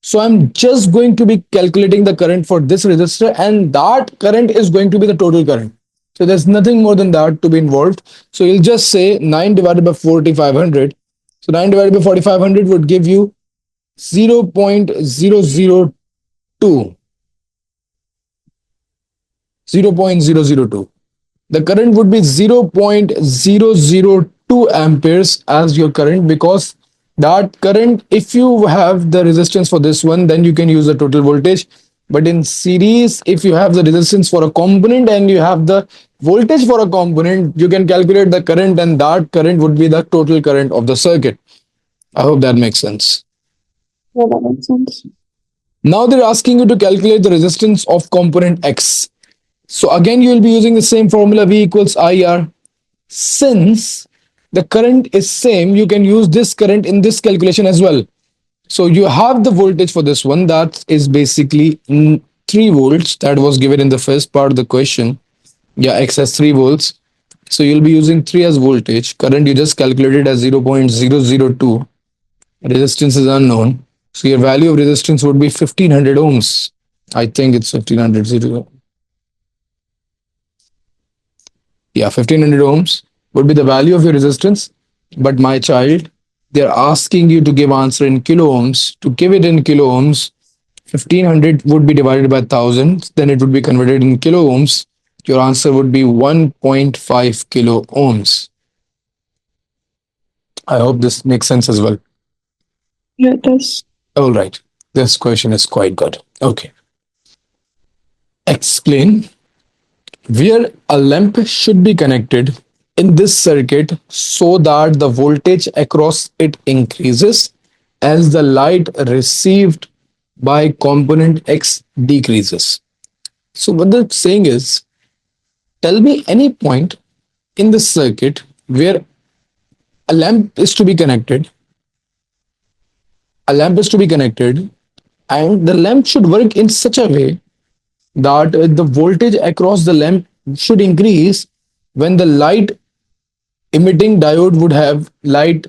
Speaker 1: So I'm just going to be calculating the current for this resistor, and that current is going to be the total current. So there's nothing more than that to be involved. So you'll just say 9 divided by 4500. So 9 divided by 4500 would give you 0.002. 0.002. The current would be 0.002 amperes as your current, because that current, if you have the resistance for this one, then you can use the total voltage. But in series, if you have the resistance for a component and you have the voltage for a component, you can calculate the current, and that current would be the total current of the circuit. I hope that makes sense.
Speaker 2: Yeah, that makes sense.
Speaker 1: Now they're asking you to calculate the resistance of component X. So again, you will be using the same formula, V equals IR. Since the current is same, you can use this current in this calculation as well. So you have the voltage for this one, that is basically 3 volts that was given in the first part of the question. Yeah, X has 3 volts. So you'll be using 3 as voltage. Current you just calculated as 0.002. Resistance is unknown. So your value of resistance would be 1500 ohms. I think it's 1500. Yeah, 1500 ohms would be the value of your resistance. But my child, they're asking you to give answer in kilo ohms. To give it in kilo ohms, 1500 would be divided by 1000. Then it would be converted in kilo ohms. Your answer would be 1.5 kilo ohms. I hope this makes sense as well.
Speaker 2: Yeah, it does.
Speaker 1: All right. This question is quite good. Okay. Explain where a lamp should be connected in this circuit so that the voltage across it increases as the light received by component X decreases. So what they're saying is, tell me any point in the circuit where a lamp is to be connected. A lamp is to be connected, and the lamp should work in such a way that the voltage across the lamp should increase when the light emitting diode would have light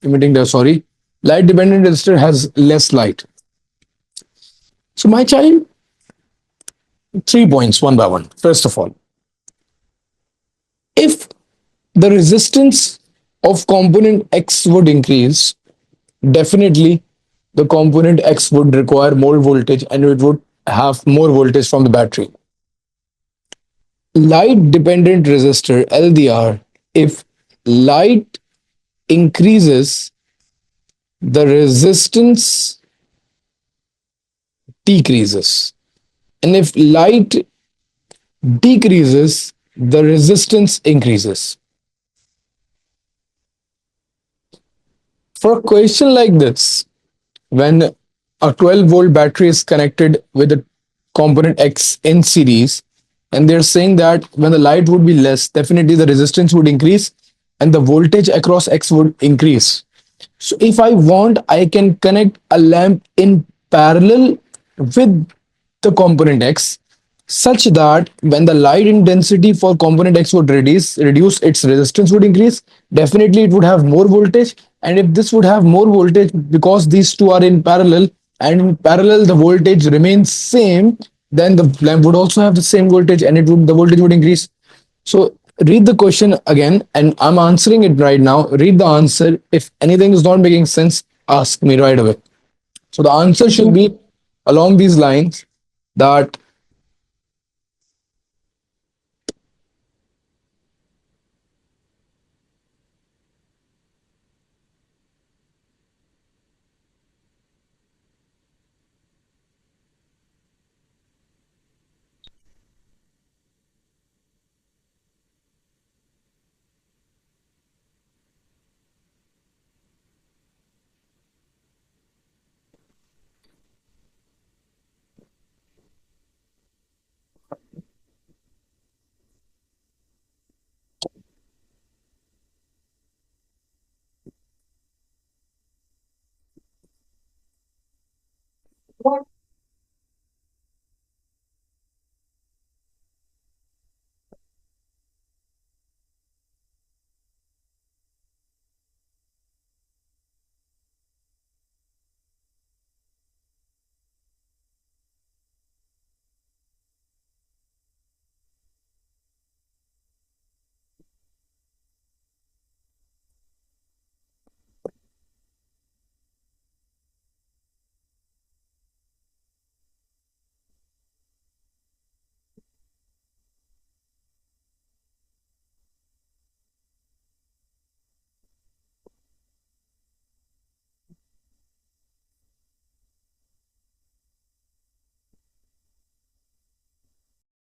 Speaker 1: dependent resistor has less light. So my child, 3 points one by one. First of all, if the resistance of component X would increase, definitely the component X would require more voltage and it would have more voltage from the battery. Light dependent resistor LDR, if light increases, the resistance decreases, and if light decreases, the resistance increases. For a question like this, when a 12-volt battery is connected with a component X in series, and they're saying that when the light would be less, definitely the resistance would increase and the voltage across X would increase. So if I want, I can connect a lamp in parallel with the component X, such that when the light intensity for component X would reduce, its resistance would increase. Definitely, it would have more voltage. And if this would have more voltage, because these two are in parallel, and in parallel the voltage remains same, then the lamp would also have the same voltage, and the voltage would increase. So read the question again, and I'm answering it right now. Read the answer. If anything is not making sense, ask me right away. So the answer should
Speaker 2: Mhm.
Speaker 1: be along these lines, that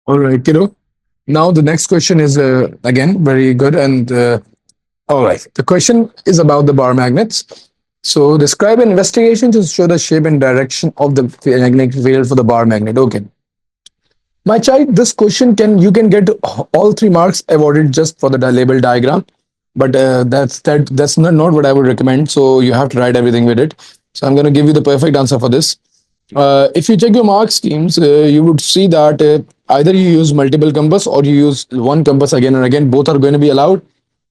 Speaker 1: all right, kiddo. Now the next question is again very good, and all right. The question is about the bar magnets. So describe an investigation to show the shape and direction of the magnetic field for the bar magnet. Okay, my child, this question can get all 3 marks awarded just for the label diagram, but that's not what I would recommend. So you have to write everything with it. So I'm going to give you the perfect answer for this. If you check your mark schemes, you would see that either you use multiple compass or you use one compass again and again. Both are going to be allowed.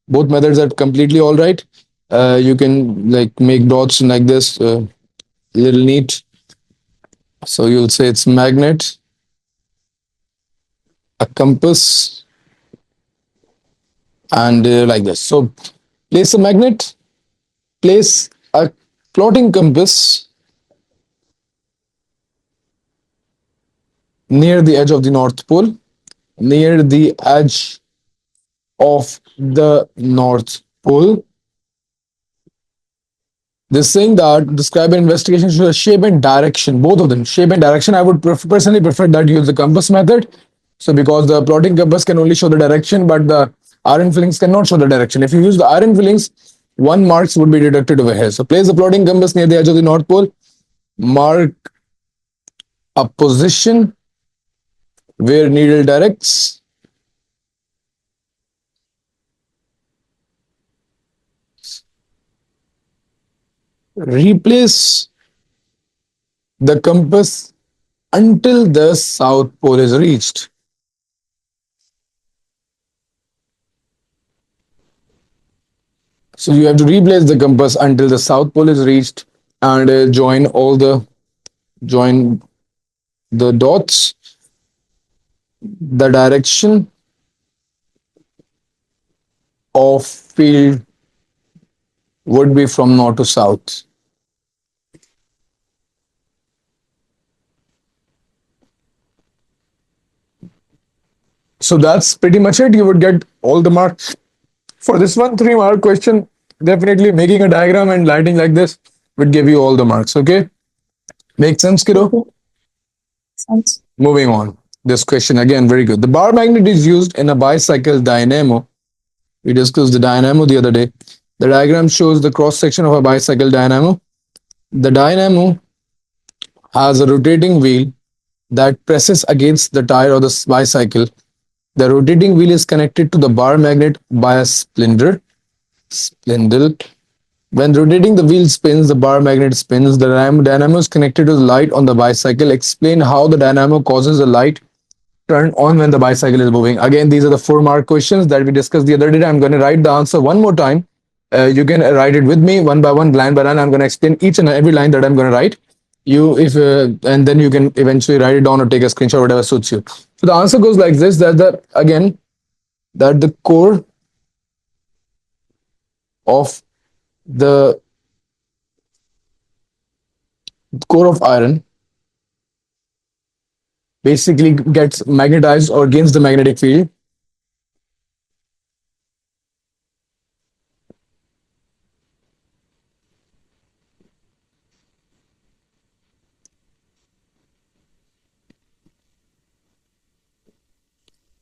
Speaker 1: Both methods are completely all right. You can like make dots like this, little neat. So you'll say it's magnet, a compass, and like this. So place a magnet, place a plotting compass near the edge of the North Pole, near the edge of the North Pole. This saying that describe an investigation shows shape and direction, both of them, shape and direction. I would personally prefer that you use the compass method. So because the plotting compass can only show the direction, but the iron fillings cannot show the direction. If you use the iron fillings, 1 marks would be deducted over here. So place the plotting compass near the edge of the North Pole, mark a position where needle directs, replace the compass until the South Pole is reached. So you have to replace the compass until the South Pole is reached, and join the dots. The direction of field would be from north to south. So that's pretty much it. You would get all the marks for this one. 3 mark question. Definitely making a diagram and lighting like this would give you all the marks. Okay, make sense, kiddo?
Speaker 2: Mhm. Sounds.
Speaker 1: Moving on. This question again, very good. The bar magnet is used in a bicycle dynamo. We discussed the dynamo the other day. The diagram shows the cross section of a bicycle dynamo. The dynamo has a rotating wheel that presses against the tire of the bicycle. The rotating wheel is connected to the bar magnet by a spindle. When rotating, the wheel spins, the bar magnet spins. The dynamo is connected to the light on the bicycle. Explain how the dynamo causes the light turn on when the bicycle is moving? Again, these are the 4 mark questions that we discussed the other day. I'm going to write the answer one more time. You can write it with me one by one, line by line. I'm going to explain each and every line that I'm going to write. You, if and then you can eventually write it down or take a screenshot, whatever suits you. So the answer goes like this: that the core of the core of iron basically gets magnetized or gains the magnetic field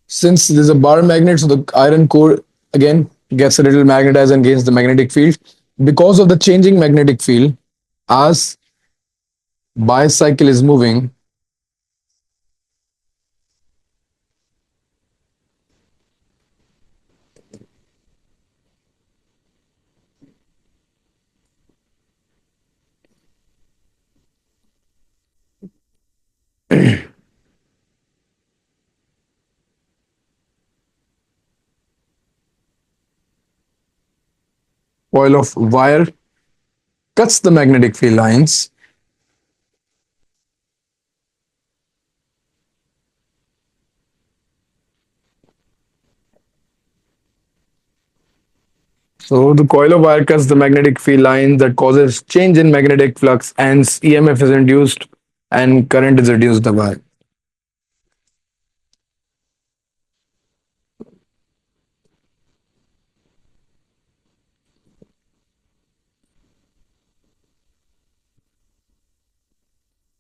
Speaker 1: since there's a bar magnet. So the iron core again gets a little magnetized and gains the magnetic field because of the changing magnetic field as bicycle is moving. Coil of wire cuts the magnetic field lines. So the coil of wire cuts the magnetic field line that causes change in magnetic flux, and EMF is induced and current is reduced the wire.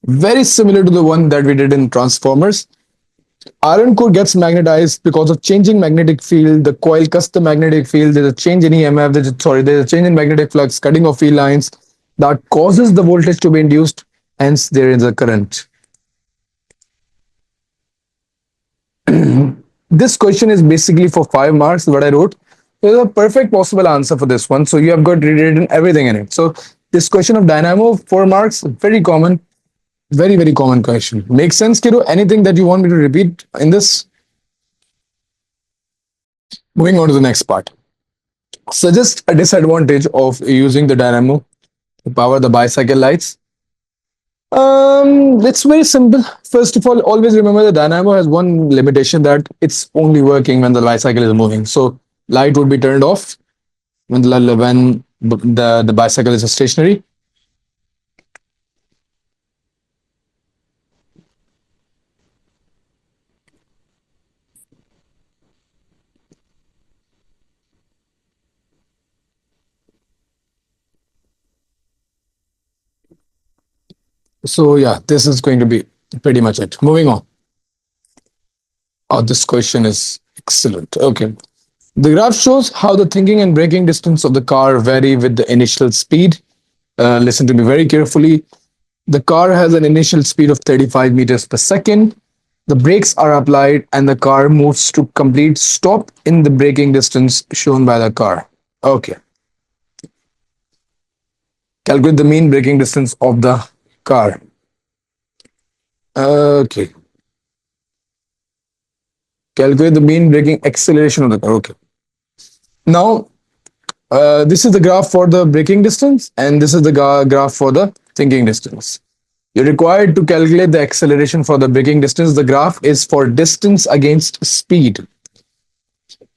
Speaker 1: Very similar to the one that we did in transformers. Iron core gets magnetized because of changing magnetic field. The coil cuts the magnetic field. There's a change in EMF. There's a change in magnetic flux, cutting of field lines that causes the voltage to be induced. Hence, there is a current. This question is basically for 5 marks. What I wrote. There's a perfect possible answer for this one. So you have got rewritten everything in it. So this question of dynamo, 4 marks, very common. Very, very common question. Makes sense, kiddo? Anything that you want me to repeat in this? Moving on to the next part. Suggest a disadvantage of using the dynamo to power the bicycle lights. It's very simple. First of all, always remember the dynamo has one limitation, that it's only working when the bicycle is moving. So light would be turned off when the bicycle is stationary. So yeah, this is going to be pretty much it. Moving on. Oh, this question is excellent. Okay. The graph shows how the thinking and braking distance of the car vary with the initial speed. Listen to me very carefully. The car has an initial speed of 35 meters per second. The brakes are applied and the car moves to complete stop in the braking distance shown by the car. Okay. Calculate the mean braking distance of the car. Okay. Calculate the mean braking acceleration of the car. Okay. Now, this is the graph for the braking distance, and this is the graph for the thinking distance. You're required to calculate the acceleration for the braking distance. The graph is for distance against speed.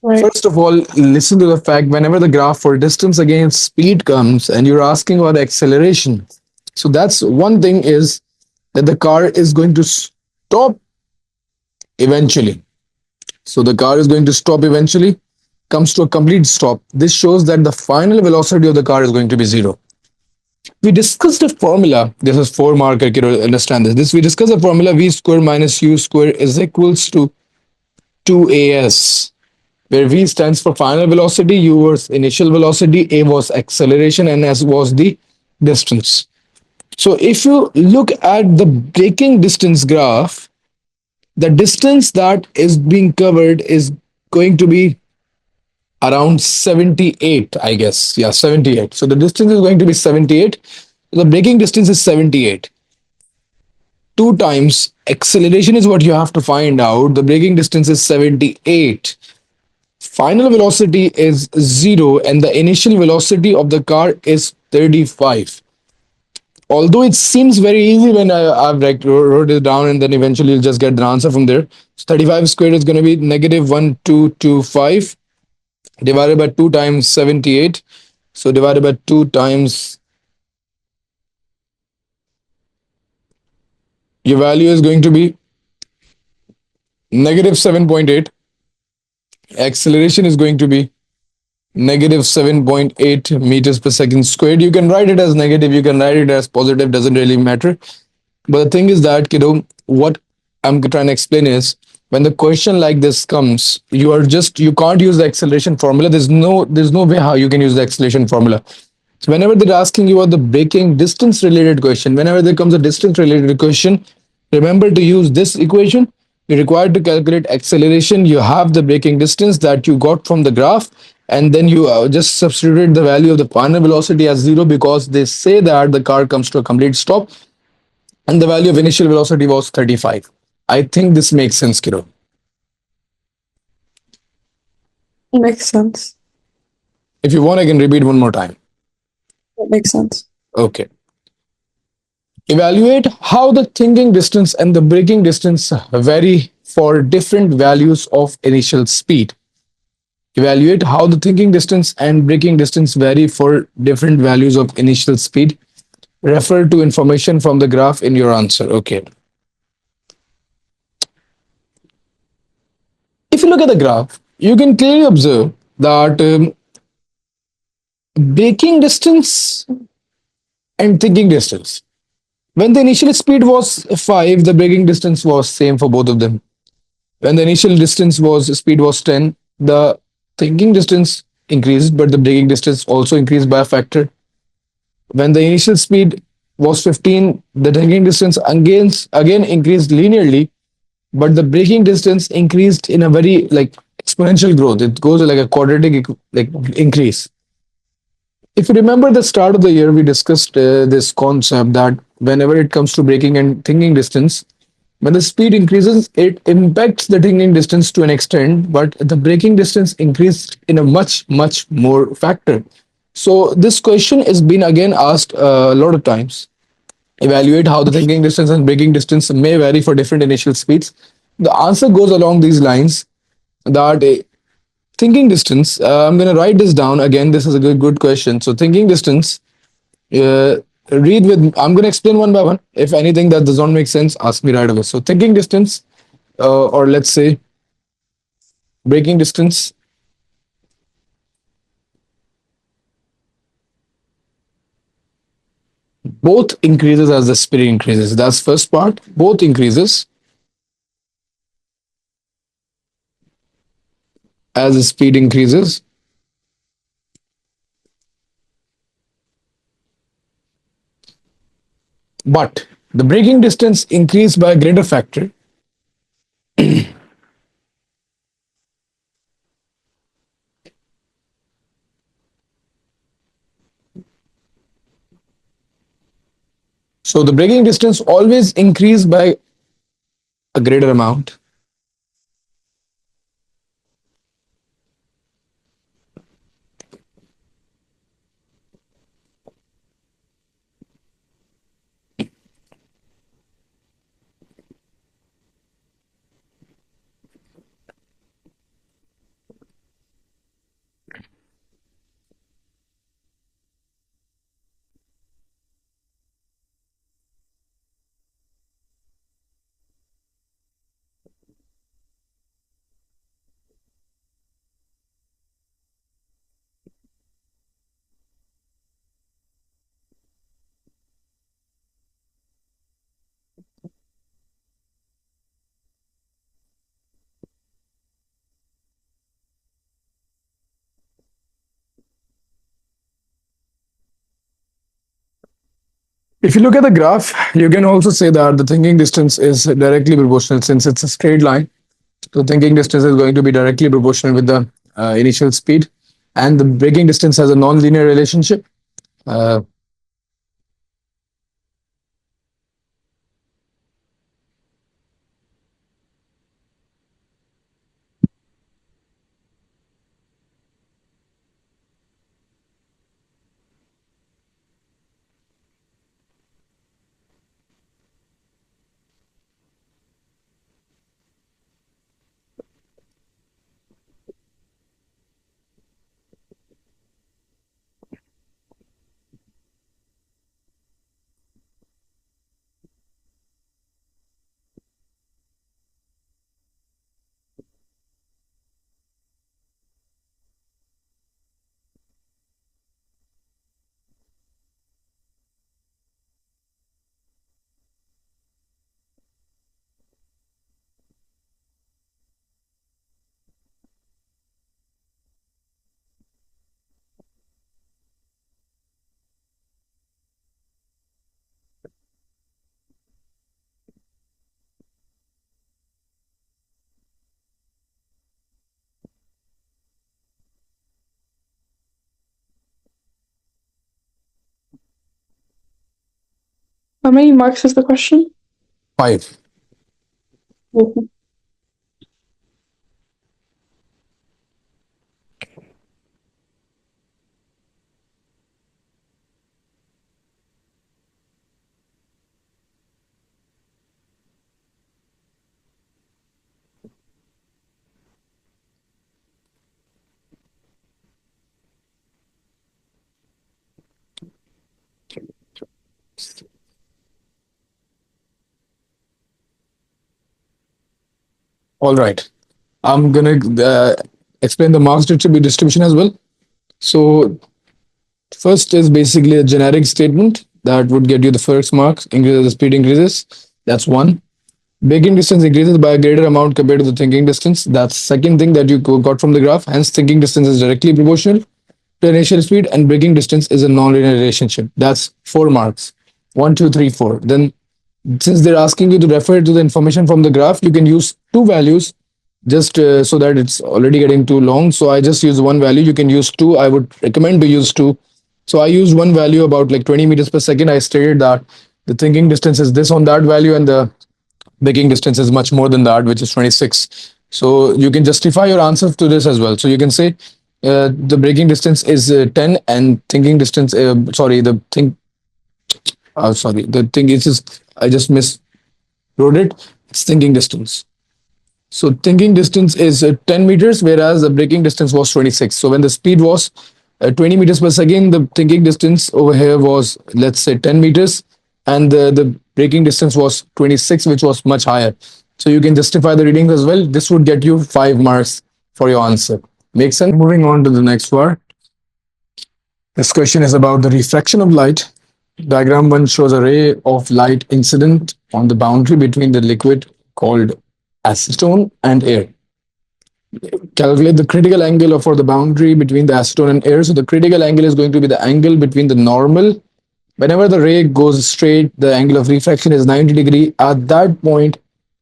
Speaker 2: Right.
Speaker 1: First of all, listen to the fact whenever the graph for distance against speed comes and you're asking about acceleration. So that's one thing, is that the car is going to stop eventually. So the car is going to stop eventually, comes to a complete stop. This shows that the final velocity of the car is going to be 0. We discussed a formula. This is 4 mark. I can understand this. We discussed a formula: v square minus u square is equals to 2as, where v stands for final velocity, u was initial velocity, a was acceleration, and s was the distance. So if you look at the braking distance graph, the distance that is being covered is going to be around 78, I guess. Yeah, 78. So the distance is going to be 78. The braking distance is 78. 2 times Acceleration is what you have to find out. The braking distance is 78. Final velocity is 0 and the initial velocity of the car is 35. Although it seems very easy when I've like wrote it down and then eventually you'll just get the answer from there. So 35 squared is going to be negative 1225 divided by 2 times 78. So divided by 2 times, your value is going to be negative 7.8. Acceleration is going to be negative 7.8 meters per second squared. You can write it as negative, you can write it as positive, doesn't really matter. But the thing is that, what I'm trying to explain is when the question like this comes, you can't use the acceleration formula. There's no way how you can use the acceleration formula. So whenever they're asking you about the braking distance related question, whenever there comes a distance related question, remember to use this equation. You're required to calculate acceleration. You have the braking distance that you got from the graph, and then you just substitute the value of the final velocity as 0 because they say that the car comes to a complete stop and the value of initial velocity was 35. I think this makes sense, kiddo.
Speaker 2: Makes sense.
Speaker 1: If you want, I can repeat one more time.
Speaker 2: That makes sense.
Speaker 1: Okay. Evaluate how the thinking distance and the braking distance vary for different values of initial speed. Evaluate how the thinking distance and braking distance vary for different values of initial speed. Refer to information from the graph in your answer. Okay. If you look at the graph, you can clearly observe that braking distance and thinking distance. When the initial speed was 5, the braking distance was same for both of them. When the initial speed was 10, the thinking distance increased, but the braking distance also increased by a factor. When the initial speed was 15, the thinking distance again increased linearly, but the braking distance increased in a very like exponential growth. It goes like a quadratic like increase. If you remember the start of the year, we discussed this concept that whenever it comes to braking and thinking distance, when the speed increases, it impacts the thinking distance to an extent, but the braking distance increased in a much more factor. So this question is been again asked a lot of times. Evaluate how the thinking distance and braking distance may vary for different initial speeds. The answer goes along these lines that thinking distance, I'm going to write this down again. This is a good question. So thinking distance, uh, read with, I'm going to explain one by one. If anything that does not make sense, ask me right away. So thinking distance, or let's say braking distance, both increases as the speed increases. That's first part. Both increases as the speed increases. But the braking distance increased by a greater factor. So the braking distance always increased by a greater amount. If you look at the graph, you can also say that the thinking distance is directly proportional since it's a straight line. So thinking distance is going to be directly proportional with the initial speed, and the braking distance has a non-linear relationship. Uh,
Speaker 2: How many marks is the question?
Speaker 1: 5.
Speaker 2: Mhm.
Speaker 1: All right. I'm gonna explain the marks distribution as well. So first is basically a generic statement that would get you the first marks. Increases the speed increases. That's one. Braking distance increases by a greater amount compared to the thinking distance. That's second thing that you got from the graph. Hence, thinking distance is directly proportional to initial speed, and braking distance is a non-linear relationship. That's 4 marks. One, two, three, four. Then, since they're asking you to refer to the information from the graph, you can use two values just so that it's already getting too long. So I just use one value. You can use two. I would recommend to use two. So I used one value about like 20 meters per second. I stated that the thinking distance is this on that value, and the braking distance is much more than that, which is 26. So you can justify your answer to this as well. So you can say the braking distance is 10, and thinking distance, sorry, the thing is just, I just miswrote it. It's thinking distance. So thinking distance is 10 meters, whereas the braking distance was 26. So when the speed was 20 meters per second, the thinking distance over here was, let's say, 10 meters, and the braking distance was 26, which was much higher. So you can justify the readings as well. This would get you 5 marks for your answer. Make sense? Moving on to the next part. This question is about the refraction of light. Diagram 1 shows a ray of light incident on the boundary between the liquid called acetone and air. Calculate the critical angle for the boundary between the acetone and air. So the critical angle is going to be the angle between the normal. Whenever the ray goes straight, the angle of refraction is 90 degree. At that point,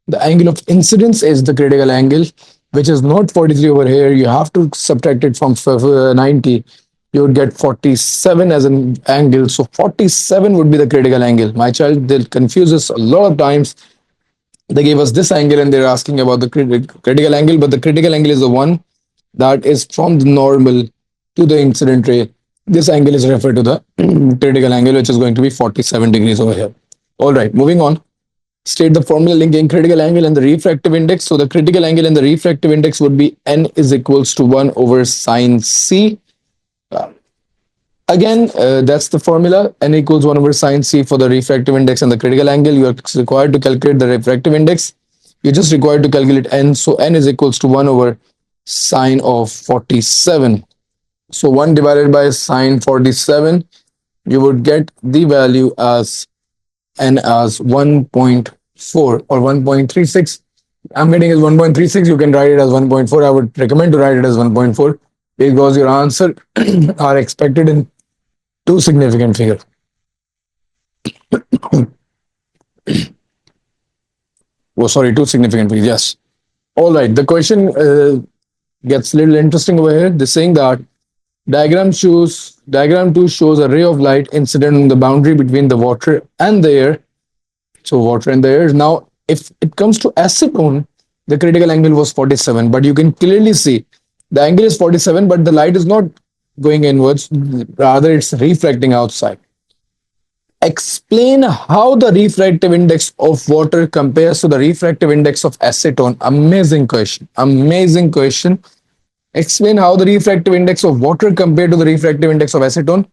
Speaker 1: the angle of incidence is the critical angle, which is not 43 over here. You have to subtract it from 90. You would get 47 as an angle. So 47 would be the critical angle. My child, they'll confuse us a lot of times. They gave us this angle and they're asking about the critical angle, but the critical angle is the one that is from the normal to the incident ray. This angle is referred to the critical angle, which is going to be 47 degrees over here. All right, moving on. State the formula linking critical angle and the refractive index. So the critical angle and the refractive index would be n is equals to 1 over sine c. Again, that's the formula. N equals 1 over sine c for the refractive index and the critical angle. You are required to calculate the refractive index. You're just required to calculate n. So n is equals to 1 over sine of 47. So 1 divided by sine 47, you would get the value as n as 1.4 or 1.36. I'm getting is 1.36. You can write it as 1.4. I would recommend to write it as 1.4 because your answer are expected in two significant figures. Oh, sorry, two significant figures. Yes. All right. The question gets a little interesting over here. They're saying that diagram 2 shows a ray of light incident on the boundary between the water and the air. So water and the air. Now, if it comes to acetone, the critical angle was 47, but you can clearly see the angle is 47, but the light is not going inwards, rather it's reflecting outside. Explain how the refractive index of water compares to the refractive index of acetone. Amazing question. Amazing question. Explain how the refractive index of water compared to the refractive index of acetone.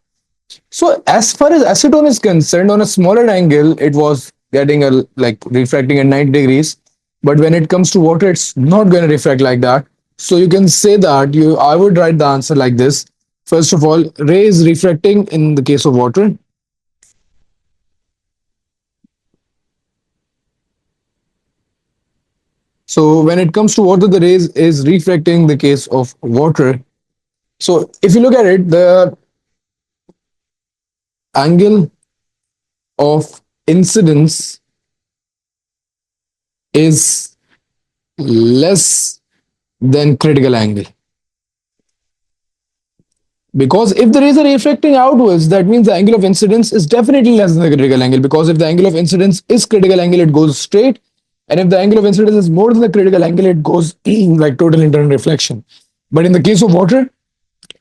Speaker 1: So as far as acetone is concerned, on a smaller angle, it was getting a like refracting at 90 degrees. But when it comes to water, it's not going to refract like that. So you can say that I would write the answer like this. First of all, ray is refracting in the case of water. So when it comes to water, the rays is refracting the case of water. So if you look at it, the angle of incidence is less than critical angle. Because if the rays are refracting outwards, that means the angle of incidence is definitely less than the critical angle. Because if the angle of incidence is critical angle, it goes straight. And if the angle of incidence is more than the critical angle, it goes like total internal reflection. But in the case of water,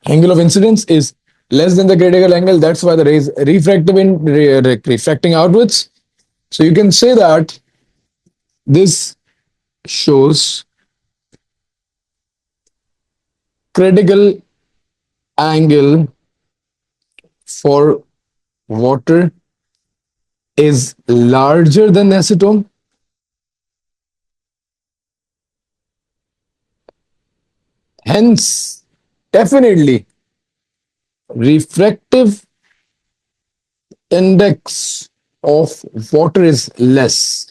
Speaker 1: angle of incidence is less than the critical angle. That's why the rays refractive in refracting outwards. So you can say that this shows critical angle for water is larger than acetone. Hence, definitely refractive index of water is less.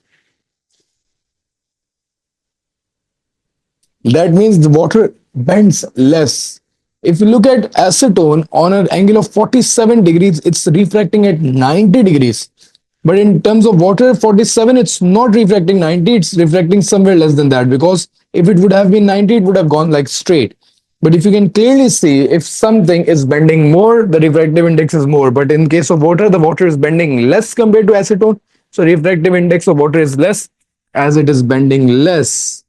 Speaker 1: That means the water bends less. If you look at acetone on an angle of 47 degrees, it's refracting at 90 degrees. But in terms of water, 47, it's not refracting 90, it's refracting somewhere less than that, because if it would have been 90, it would have gone like straight. But if you can clearly see, if something is bending more, the refractive index is more. But in case of water, the water is bending less compared to acetone. So refractive index of water is less as it is bending less.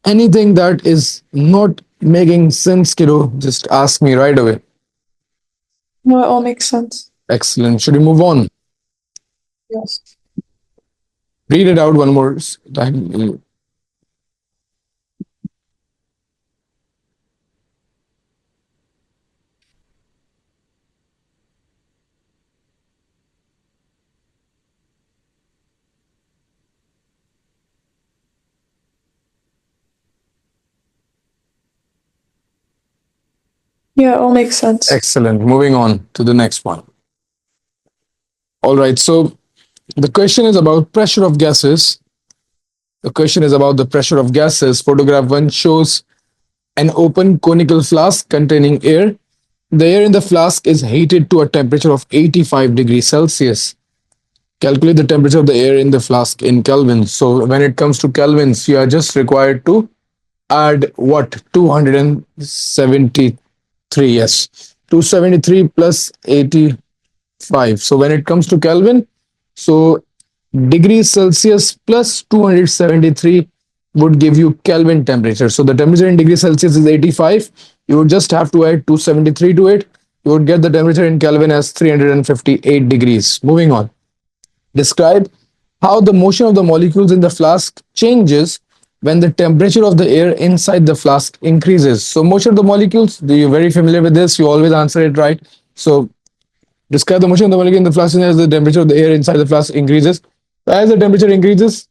Speaker 1: Anything that is not making sense, kiddo, just ask me right away.
Speaker 2: No, it all makes sense.
Speaker 1: Excellent. Should we move on?
Speaker 2: Yes.
Speaker 1: Read it out one more time.
Speaker 2: Yeah, it all makes sense.
Speaker 1: Excellent. Moving on to the next one. All right. So the question is about pressure of gases. The question is about the pressure of gases. Photograph 1 shows an open conical flask containing air. The air in the flask is heated to a temperature of 85 degrees Celsius. Calculate the temperature of the air in the flask in Kelvin. So when it comes to Kelvins, you are just required to add what? 273. Yes. 273 plus 85. So when it comes to Kelvin, so degrees Celsius plus 273 would give you Kelvin temperature. So the temperature in degrees Celsius is 85. You would just have to add 273 to it. You would get the temperature in Kelvin as 358 degrees. Moving on. Describe how the motion of the molecules in the flask changes when the temperature of the air inside the flask increases. So motion of the molecules, you're very familiar with this. You always answer it right. So describe the motion of the molecule in the flask as the temperature of the air inside the flask increases. As the temperature increases,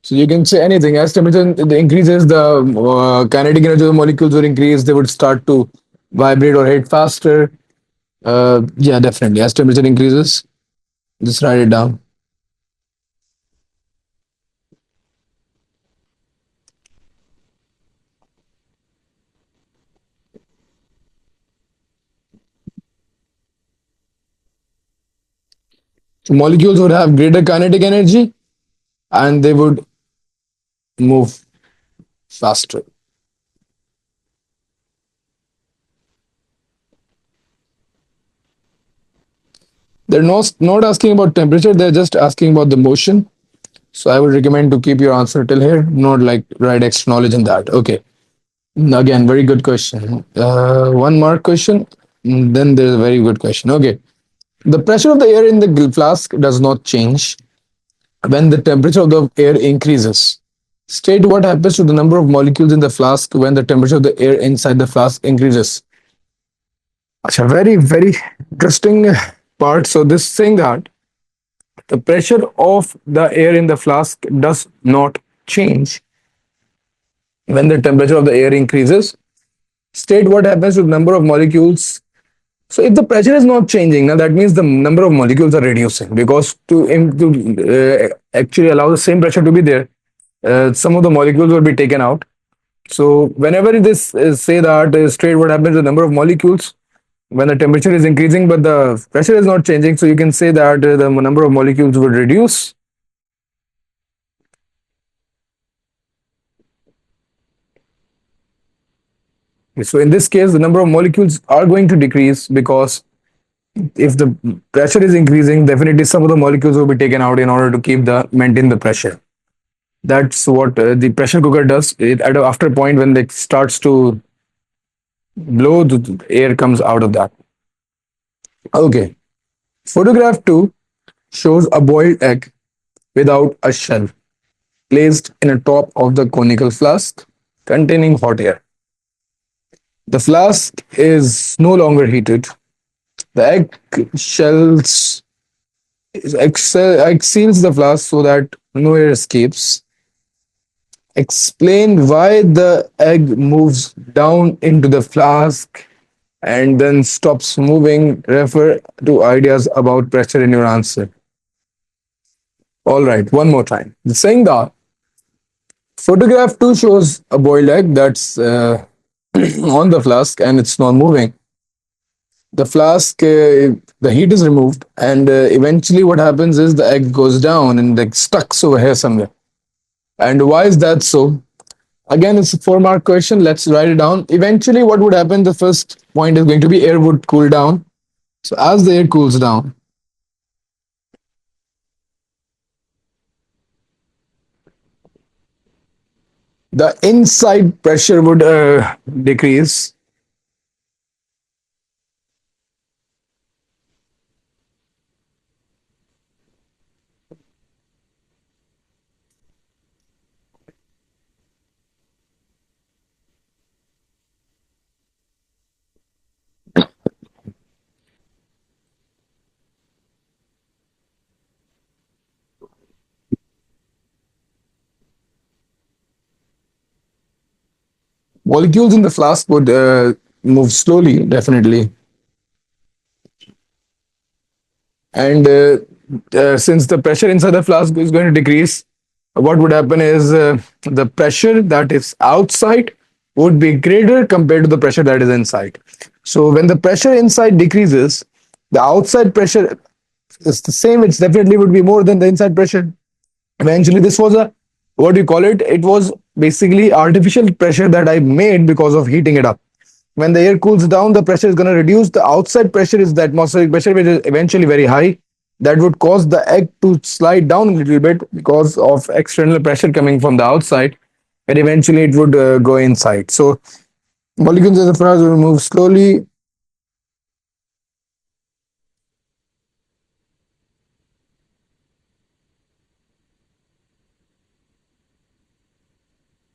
Speaker 1: so you can say anything. As temperature increases, the kinetic energy of the molecules will increase. They would start to vibrate or hit faster. Yeah, definitely. As temperature increases, just write it down. Molecules would have greater kinetic energy and they would move faster. They're not asking about temperature, they're just asking about the motion. So I would recommend to keep your answer till here, not like write extra knowledge in that. Okay. Again, very good question. 1 mark question. Then there's a very good question. Okay. The pressure of the air in the flask does not change when the temperature of the air increases. State what happens to the number of molecules in the flask when the temperature of the air inside the flask increases. Achha, very, very interesting part. So this saying that the pressure of the air in the flask does not change when the temperature of the air increases. State what happens to the number of molecules. So if the pressure is not changing, now that means the number of molecules are reducing, because to actually allow the same pressure to be there, some of the molecules will be taken out. So whenever this say that state what happens to the number of molecules, when the temperature is increasing but the pressure is not changing, so you can say that the number of molecules would reduce. So in this case, the number of molecules are going to decrease because if the pressure is increasing, definitely some of the molecules will be taken out in order to keep the maintain the pressure. That's what the pressure cooker does. After a point when it starts to blow, the air comes out of that. Okay. Photograph 2 shows a boiled egg without a shell placed in a top of the conical flask containing hot air. The flask is no longer heated. The egg shells seals the flask so that no air escapes. Explain why the egg moves down into the flask and then stops moving. Refer to ideas about pressure in your answer. All right, one more time. The saying that photograph 2 shows a boiled egg that's on the flask and it's not moving. The flask, the heat is removed, and eventually what happens is the egg goes down and like stuck over here somewhere. And why is that so? Again, it's a 4 mark question. Let's write it down. Eventually, what would happen? The first point is going to be air would cool down. So as the air cools down, the inside pressure would decrease. Molecules in the flask would move slowly, definitely. And since the pressure inside the flask is going to decrease, what would happen is the pressure that is outside would be greater compared to the pressure that is inside. So when the pressure inside decreases, the outside pressure is the same. It's definitely would be more than the inside pressure. Eventually, this was a, what do you call it? It was basically artificial pressure that I made because of heating it up. When the air cools down, the pressure is going to reduce. The outside pressure is the atmospheric pressure, which is eventually very high. That would cause the egg to slide down a little bit because of external pressure coming from the outside, and eventually it would go inside. So molecules in the flask will move slowly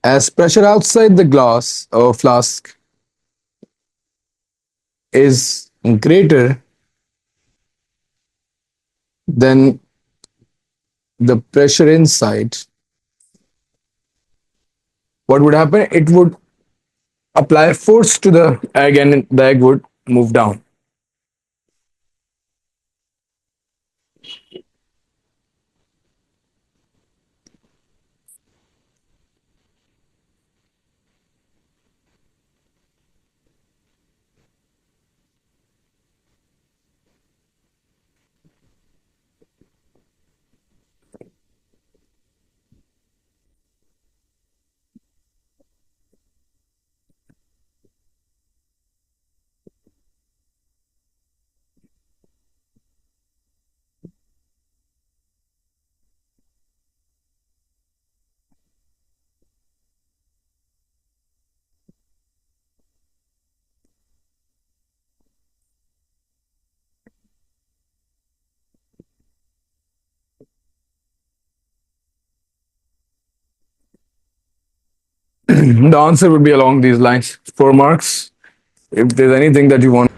Speaker 1: as pressure outside the glass or flask is greater than the pressure inside. What would happen? It would apply force to the egg and the egg would move down. The answer would be along these lines. 4 marks. If there's anything that you want.